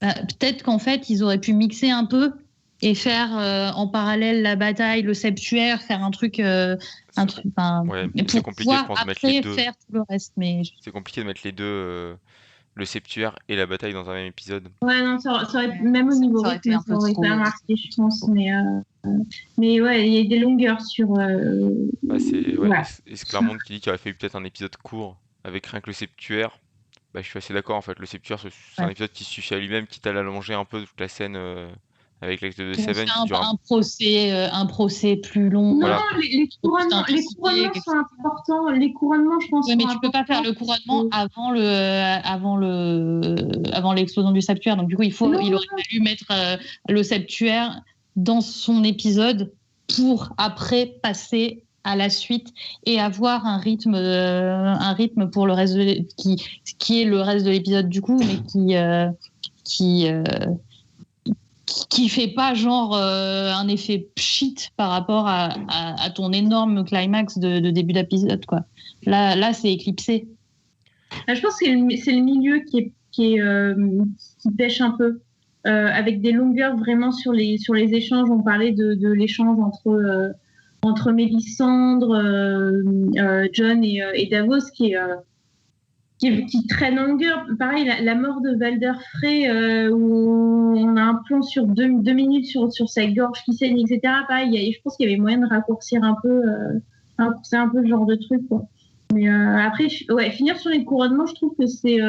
B: Peut-être qu'en fait, ils auraient pu mixer un peu et faire en parallèle la bataille, le septuaire, faire un truc,
A: ouais,
B: pour
A: compliqué, je pense, de mettre les deux.
B: Faire tout le reste. Mais
A: c'est compliqué de mettre les deux, le septuaire et la bataille dans un même épisode.
C: Ouais, non, ça aurait même au niveau rythme, ça aurait pas marqué, je pense. Mais ouais, il y a des longueurs sur.
A: Et c'est Claremont qui dit qu'il aurait fallu peut-être un épisode court avec rien que le septuaire. Bah, je suis assez d'accord en fait. Le septuaire, c'est un épisode qui suffit à lui-même, quitte à l'allonger un peu toute la scène avec l'ex de Seven.
B: Un procès plus long.
C: Non, les couronnements sont importants. Les couronnements, je pense.
B: Oui, mais tu peux pas faire le couronnement avant l'explosion du septuaire. Donc du coup, il aurait fallu mettre le septuaire dans son épisode pour après passer à la suite et avoir un rythme pour le reste qui est le reste de l'épisode du coup, mais qui fait pas genre un effet pchit par rapport à ton énorme climax de début d'épisode, quoi. Là c'est éclipsé.
C: Je pense que c'est le milieu qui pêche un peu. Avec des longueurs vraiment sur les échanges. On parlait de l'échange entre Mélisandre, Jon et Davos qui traîne en longueur. Pareil, la mort de Walder Frey, où on a un plan sur 2 minutes sur sa gorge qui saigne, etc. Pareil, je pense qu'il y avait moyen de raccourcir un peu le genre de truc, quoi. Mais après, finir sur les couronnements, je trouve que c'est...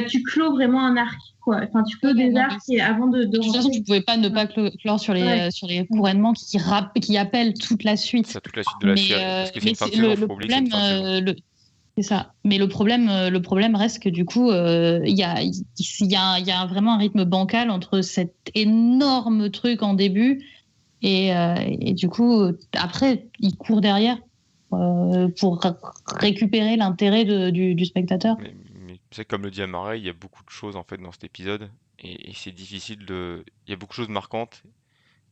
C: tu clôt vraiment un arc, quoi. Enfin, tu clôt des arcs avant de
B: toute façon, tu pouvais pas ne pas clore sur les couronnements qui appellent toute la suite.
A: C'est toute la suite de la série. Parce que c'est une fin de saison, faut oublier que c'est une fin de saison.
B: C'est ça. Mais le problème reste que du coup, il y a vraiment un rythme bancal entre cet énorme truc en début et du coup, après, il court derrière pour récupérer l'intérêt du spectateur.
A: Mais c'est comme le dit Amaray, il y a beaucoup de choses en fait dans cet épisode et c'est difficile il y a beaucoup de choses marquantes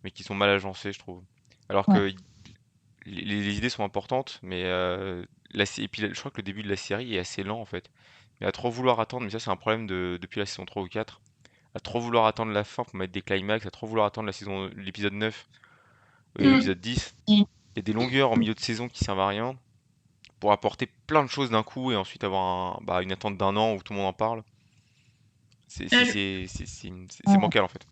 A: mais qui sont mal agencées, je trouve. Alors que les idées sont importantes, mais et puis je crois que le début de la série est assez lent en fait. Mais à trop vouloir attendre, mais ça c'est un problème depuis la saison 3 ou 4, à trop vouloir attendre la fin pour mettre des climax, à trop vouloir attendre l'épisode 9 Et l'épisode 10, il y a des longueurs en milieu de saison qui servent à rien pour apporter plein de choses d'un coup et ensuite avoir une attente d'un an où tout le monde en parle.
C: Euh,
A: C'est bancal en fait.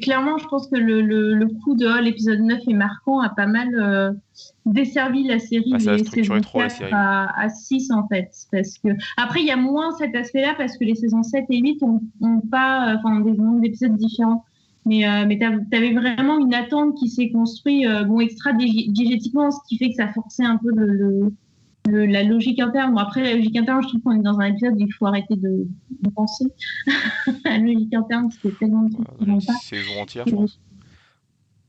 C: Clairement, je pense que le coup de l'épisode 9 est marquant, a pas mal desservi la série
A: Ça a
C: des
A: structuré
C: saisons
A: trop la
C: 4
A: série.
C: à 6 en fait. Parce que après, il y a moins cet aspect-là parce que les saisons 7 et 8 ont pas, enfin, des nombres d'épisodes différents. Mais t'avais vraiment une attente qui s'est construite, extra diégétiquement, ce qui fait que ça forçait un peu la logique interne. Bon, après, la logique interne, je trouve qu'on est dans un épisode où il faut arrêter de penser. La logique interne, c'était tellement de trucs qui
A: Dans une
C: vont pas.
A: saison entière, je pense.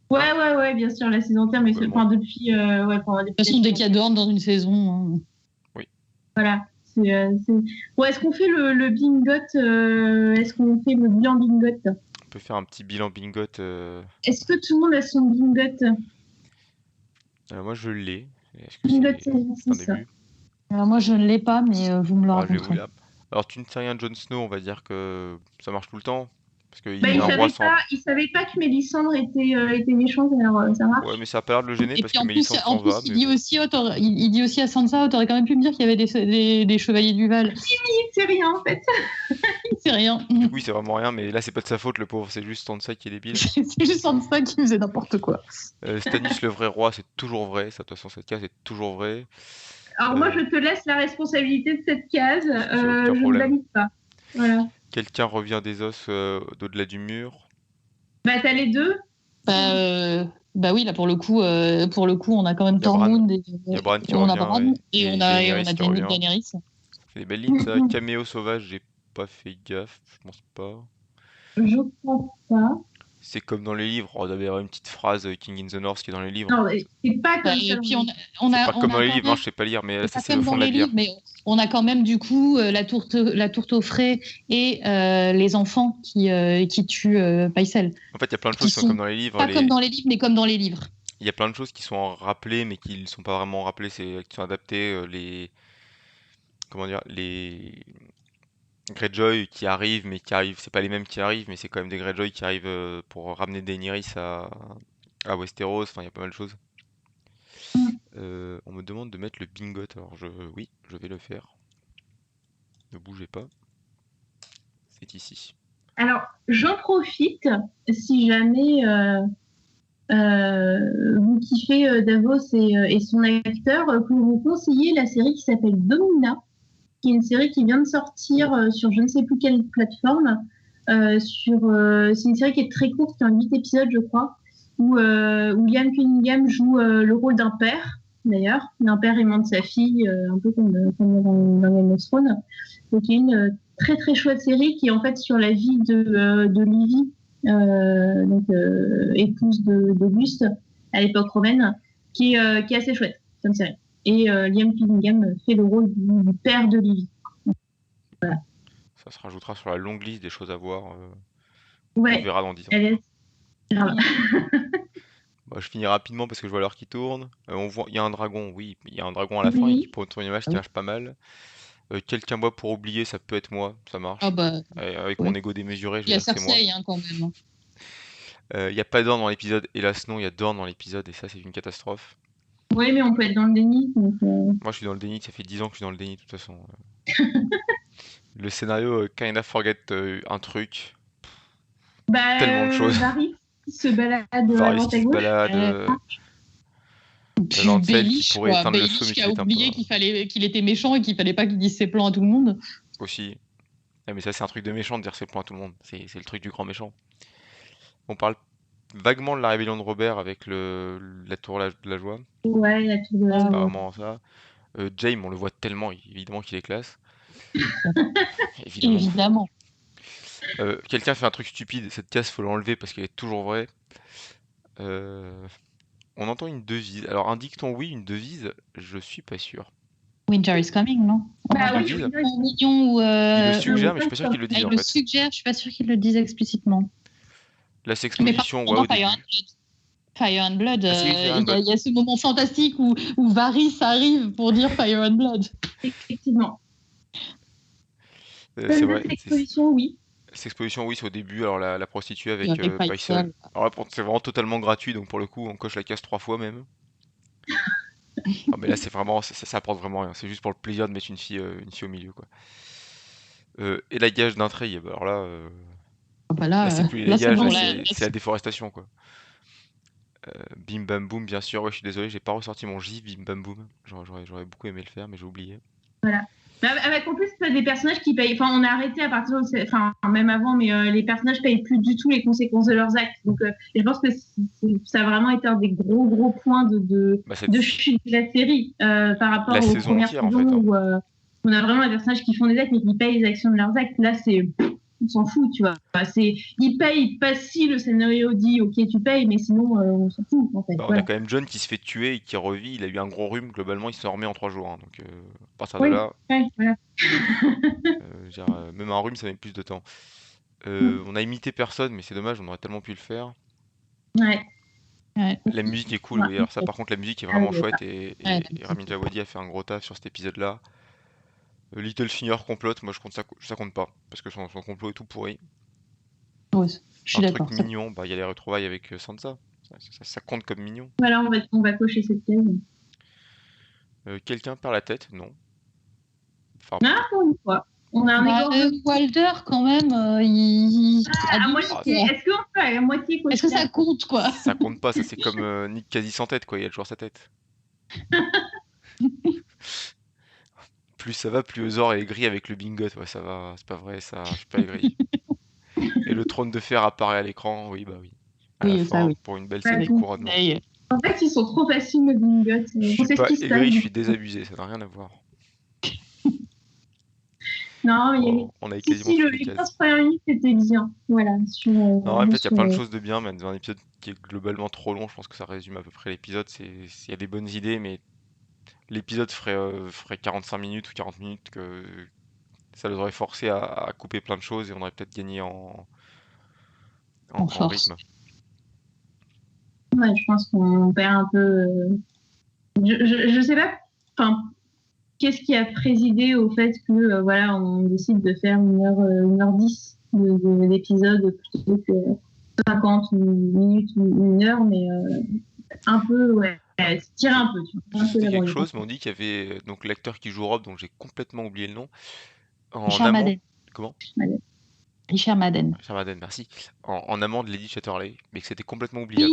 C: Ouais, bien sûr, la saison entière, mais
A: Bon.
C: enfin, depuis.
B: De toute façon, dès qu'il y a Dorn dans une saison. Hein.
A: Oui.
C: Voilà. Bon, est-ce qu'on fait le bingot Est-ce qu'on fait le bilan bingot
A: On peut faire un petit bilan bingot.
C: Est-ce que tout le monde a son bingot
A: Moi, je l'ai. Est-ce que
C: Bingot,
A: c'est un
C: c'est ça.
A: début?
B: Alors, moi, je ne l'ai pas, mais vous me le
A: Je vais vous
B: raconterez.
A: lire. Alors, tu ne sais rien de Jon Snow, on va dire que ça marche tout le temps. Parce qu'il
C: Bah,
A: est un roi sans.
C: il savait pas que Mélisandre était méchante, alors ça marche.
A: Ouais, mais ça a pas l'air de le gêner
B: Et
A: parce
B: puis
A: que
B: en plus,
A: Mélisandre s'en va.
B: il
A: Mais
B: dit
A: bon.
B: aussi, il dit aussi à Sansa, t'aurais quand même pu me dire qu'il y avait des chevaliers du Val.
C: C'est rien en fait.
B: C'est rien.
A: Du coup, c'est vraiment rien, mais là, c'est pas de sa faute, le pauvre, c'est juste Sansa qui est débile.
B: C'est juste Sansa qui faisait n'importe quoi.
A: Stannis, le vrai roi, c'est toujours vrai. Ça, de toute façon, cette case est toujours vrai.
C: Alors moi, je te laisse la responsabilité de cette case.
A: aucun
C: Je ne
A: problème.
C: valide pas. Voilà.
A: Quelqu'un revient des os d'au-delà du mur.
C: Bah, t'as les deux.
B: Bah oui, là pour le coup, on a quand même
A: Il y a Bran.
B: Tormund
A: Il y a Bran qui
B: on a
A: revient,
B: Bran
A: ouais.
B: et on
A: Daenerys
B: a
A: qui revient.
B: Daenerys.
A: C'est des belles lignes, ça. Caméo sauvage, j'ai pas fait gaffe, je pense pas.
C: Je crois pas.
A: C'est comme dans les livres. On avait une petite phrase King in the North qui est dans les livres.
C: Non, c'est pas comme
B: Et
C: ça.
B: puis
A: C'est pas comme dans les livres, je sais pas lire, mais ça, c'est le fond de la bière.
B: Mais on a quand même du coup la tourte au frais et les enfants qui tuent Pycelle.
A: En fait, il y a plein de choses qui sont comme dans les livres.
B: Pas comme dans les livres, mais comme dans les livres.
A: Il y a plein de choses qui sont rappelées, mais qui ne sont pas vraiment rappelées, qui sont adaptées. Comment dire, les Greyjoy qui arrivent, c'est pas les mêmes qui arrivent, mais c'est quand même des Greyjoy qui arrivent pour ramener Daenerys à Westeros. Enfin, il y a pas mal de choses. On me demande de mettre le bingot, alors oui, je vais le faire. Ne bougez pas. C'est ici.
C: Alors, j'en profite, si jamais vous kiffez Davos et son acteur, pour vous conseiller la série qui s'appelle Domina, qui est une série qui vient de sortir sur je ne sais plus quelle plateforme. C'est une série qui est très courte, qui a 8 épisodes, je crois, où Liam Cunningham joue le rôle d'un père, d'ailleurs, d'un père aimant de sa fille, un peu comme dans Game of Thrones. Donc, il y a une très très chouette série qui est en fait sur la vie de Livy, épouse d'Auguste à l'époque romaine, qui est assez chouette comme série. Et Liam Cunningham fait le rôle du père de Livy. Voilà.
A: Ça se rajoutera sur la longue liste des choses à voir.
C: Ouais,
A: on verra dans 10 ans. Je finis rapidement parce que je vois l'heure qui tourne. On voit, il y a un dragon, oui, il y a un dragon à la fin, et pour une image qui marche pas mal. Quelqu'un boit pour oublier, ça peut être moi, ça marche. Avec mon ego démesuré, je vais dire que c'est moi.
B: Il y a Cersei quand même.
A: Il n'y a pas Dorn dans l'épisode, hélas non, il y a Dorn dans l'épisode, et ça c'est une catastrophe.
C: Oui, mais on peut être dans le déni. Donc,
A: Moi je suis dans le déni, ça fait 10 ans que je suis dans le déni de toute façon. Le scénario kind of forget un truc. Tellement de choses.
C: Varys qui se balade à droite à gauche.
A: Lancel qui pourrait éteindre le feu, mais
B: qui a oublié qu'il était méchant et qu'il fallait pas qu'il dise ses plans à tout le monde.
A: Aussi. Mais ça c'est un truc de méchant de dire ses plans à tout le monde. C'est le truc du grand méchant. On parle vaguement de la rébellion de Robert avec la tour de la joie.
C: Ouais, la tour de la joie.
A: C'est pas vraiment ça. Jaime, on le voit tellement, évidemment qu'il est classe.
B: Évidemment.
A: Quelqu'un fait un truc stupide, cette case faut l'enlever parce qu'elle est toujours vraie. On entend une devise. Alors un dicton oui, une devise, je suis pas sûr.
B: Winter is coming, non?
C: Oui,
A: il le suggère, mais je suis pas sûr qu'il le dise en fait.
B: Il le suggère, je suis pas sûr qu'il le dise explicitement.
A: La sexposition,
B: au début. Fire and Blood, il y a ce moment fantastique où Varys arrive pour dire Fire and Blood.
C: Effectivement.
A: C'est vrai.
C: L'exposition, oui.
A: Cette exposition, oui, c'est au début. Alors, la prostituée avec
B: Avec
A: Paisel.
B: Paisel.
A: Alors là, c'est vraiment totalement gratuit, donc pour le coup, on coche la case 3 fois même. Ah, mais là, c'est vraiment, ça apporte vraiment rien. C'est juste pour le plaisir de mettre une fille au milieu, quoi. Élagage d'un trait, bah, alors là,
B: Ah bah
A: là, c'est
B: là,
A: plus
B: là c'est
A: l'élagage,
B: bon.
A: là,
B: Là,
A: c'est la déforestation, quoi. Bim Bam Boum, bien sûr. Ouais, je suis désolé, j'ai pas ressorti mon gif Bim Bam Boum. J'aurais beaucoup aimé le faire, mais j'ai oublié.
C: Voilà. Mais avec en plus des personnages qui payent. Enfin, on a arrêté à partir de. Enfin, même avant, mais les personnages payent plus du tout les conséquences de leurs actes. Donc, je pense que ça a vraiment été un des gros points
A: Bah,
C: de chute de la série par rapport
A: la
C: aux
A: saison
C: premières
A: entière, en
C: saisons
A: fait, hein.
C: où on a vraiment des personnages qui font des actes mais qui payent les actions de leurs actes. Là, on s'en fout, tu vois. Ils payent pas si le scénario dit ok, tu payes, mais sinon, on s'en fout, en fait.
A: Bah, on a
C: Voilà.
A: quand même John qui se fait tuer et qui revit. Il a eu un gros rhume. Globalement, il s'en remet en 3 jours, hein. Donc, à partir de
C: Oui,
A: là,
C: ouais, voilà.
A: je veux dire, même un rhume, ça met plus de temps. On a imité personne, mais c'est dommage, on aurait tellement pu le faire.
C: Ouais.
B: ouais.
A: La musique est cool,
C: Ouais.
A: oui. Alors ça, par contre, la musique est
C: Ah
A: vraiment
C: oui,
A: chouette
B: Ouais,
A: et Ramin Djawadi a fait un gros taf sur cet épisode-là. Littlefinger complote, moi ça compte pas, parce que son complot est tout pourri.
B: ouais, je suis
A: Un truc
B: d'accord.
A: mignon, bah il y a les retrouvailles avec Sansa. Ça compte comme mignon.
C: Voilà, on va cocher cette case.
A: Quelqu'un perd la tête? Non. Enfin,
C: Ah, pour une fois. On a un
B: Bah,
C: égorgement
B: Walder, quand même, il à
C: à
B: demi,
A: ah,
C: moitié.
B: quoi.
C: Est-ce qu'on peut à moitié
B: Est-ce que
C: cocher
B: ça compte, quoi?
A: ça compte pas, ça c'est comme Nick quasi sans tête, quoi, il a toujours sa tête. Plus ça va, plus Ozor est aigri avec le bingot, ouais, ça va, c'est pas vrai, ça, je suis pas aigri. Et le trône de fer apparaît à l'écran, oui, bah oui. À la
B: Oui, ça,
A: fin,
B: oui.
A: pour une belle scène
C: Ouais,
A: de couronnement.
C: En fait, ils sont trop faciles, nos bingots.
A: Je
C: On
A: suis
C: sait ce
A: pas
C: qui se passe.
A: aigri, je suis désabusé, ça n'a rien à voir.
C: Non,
A: Oh, on avait
C: si,
A: quasiment toutes les
C: les
A: cases.
C: 15 premières minutes, c'était bien. Voilà,
A: Non, en fait, il y a plein de
C: sur,
A: choses de bien, mais dans un épisode qui est globalement trop long, je pense que ça résume à peu près l'épisode. Il y a des bonnes idées, mais l'épisode ferait 45 minutes ou 40 minutes que ça les aurait forcés à couper plein de choses et on aurait peut-être gagné
B: En
A: en
B: force.
A: rythme.
C: ouais, je pense qu'on perd un peu. Je sais pas. Enfin, qu'est-ce qui a présidé au fait que voilà, on décide de faire 1h10 d'épisode plutôt que 50 minutes ou 1 heure, mais un peu, ouais, tirer
A: Je,
C: un peu, tu vois,
A: je
C: un peu
A: sais
C: la
A: quelque
C: brûle.
A: chose, mais on dit qu'il y avait donc l'acteur qui joue Rob, dont j'ai complètement oublié le nom, en
B: Richard
A: amont.
B: Madden.
A: Comment?
B: Richard Madden.
A: Richard Madden, merci. En amont de Lady Chatterley, mais que c'était complètement oubliable.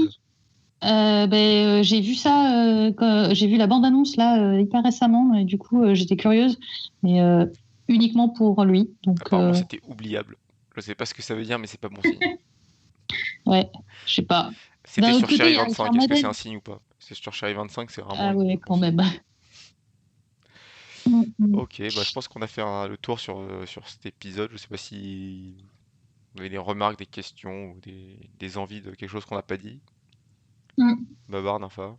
B: Oui, j'ai vu ça, j'ai vu la bande-annonce là hyper récemment, et du coup j'étais curieuse, mais uniquement pour lui. Donc,
A: Apparemment, c'était oubliable. Je sais pas ce que ça veut dire, mais c'est pas bon signe.
B: ouais, je sais pas.
A: C'était
B: D'un
A: sur
B: autre côté, il
A: Chéri
B: y a Richard
A: 25, est-ce que c'est
B: Madden.
A: un signe ou pas? C'est sur Chéri 25, c'est vraiment
B: Ah
A: le
B: ouais,
A: bon
B: quand
A: signe.
B: même.
A: Ok, bah je pense qu'on a fait le tour sur cet épisode. Je sais pas si vous avez des remarques, des questions ou des envies de quelque chose qu'on n'a pas dit.
C: Mm.
A: Babar, Nympha.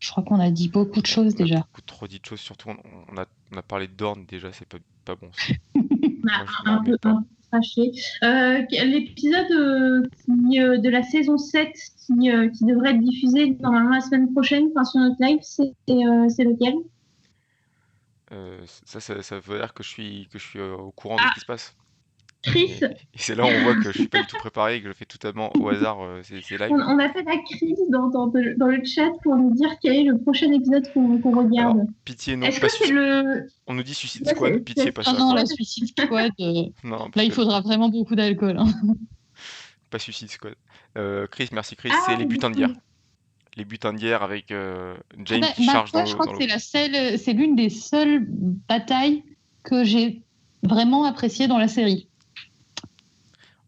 B: Je crois qu'on a dit beaucoup de choses
A: On a
B: déjà.
A: beaucoup trop dit de choses, surtout on a parlé de Dorn déjà, c'est pas bon ça. Moi je m'en
C: Un
A: remets
C: peu
A: pas.
C: craché. L'épisode de la saison 7 qui devrait être diffusé normalement la semaine prochaine sur notre live, c'est lequel?
A: Ça veut dire que je suis au courant de ce
C: Ah,
A: qui se passe.
C: Chris,
A: Et c'est là où on voit que je suis pas du tout préparé et que je fais totalement au hasard ces lives.
C: on appelle à Chris dans le chat pour nous dire quel est le prochain épisode qu'on
A: Alors,
C: regarde.
A: pitié non,
C: Est-ce
A: pas
C: que c'est le...
A: On nous dit Suicide
C: Ouais,
A: Squad, pitié pas
B: Ah
A: ça
B: non,
A: quoi.
B: la Suicide Squad,
A: Non,
B: là
A: parce
B: il
A: que
B: faudra vraiment beaucoup d'alcool, hein.
A: pas Suicide Squad. Chris, merci Chris, c'est
C: Ah,
A: les butins de guerre. Les butins de guerre avec
B: Ah
A: Jaime qui
B: bah,
A: charge
B: toi, je crois
A: dans
B: que
A: l'eau.
B: c'est l'une des seules batailles que j'ai vraiment appréciées dans la série.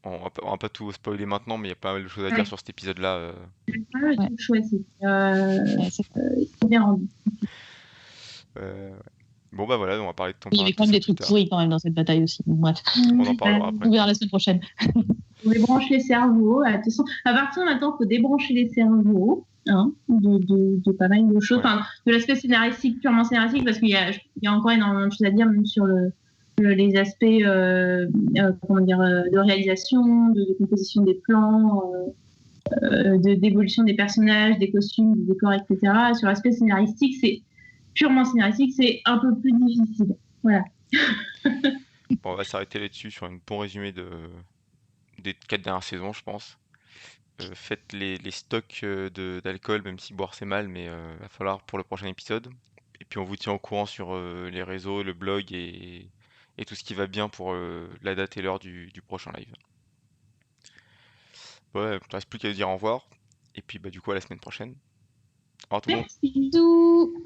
A: On va pas tout spoiler maintenant, mais il y a pas mal de choses à dire
C: ouais,
A: sur cet épisode-là.
C: ouais,
B: Ouais.
C: chouette,
B: Ouais,
C: c'est bien rendu.
A: Ouais. Bon bah voilà, on va parler de ton
B: il y avait quand
A: tout
B: même
A: ça
B: des
A: plus
B: trucs
A: tard.
B: pourris quand même dans cette bataille aussi. Bon, bref,
A: On en parlera après.
B: on verra la semaine prochaine.
C: Faut débrancher les cerveaux. De toute façon, à partir de maintenant, il faut débrancher les cerveaux de pas mal de choses.
A: Ouais.
C: Enfin, de l'aspect scénaristique, purement scénaristique, parce qu'il y a encore énormément de choses à dire, même sur les aspects comment dire, de réalisation, de composition des plans, d'évolution des personnages, des costumes, des décors, etc. Sur l'aspect scénaristique, c'est purement scénaristique, c'est un peu plus difficile. Voilà.
A: Bon, on va s'arrêter là-dessus sur un bon résumé des 4 dernières saisons, je pense. Faites les stocks d'alcool, même si boire c'est mal, mais va falloir pour le prochain épisode. Et puis on vous tient au courant sur les réseaux, le blog et tout ce qui va bien pour la date et l'heure du prochain live. Ouais, il ne reste plus qu'à dire au revoir. Et puis bah du coup à la semaine prochaine. Au revoir tout le monde.
C: Merci.
B: Bisous.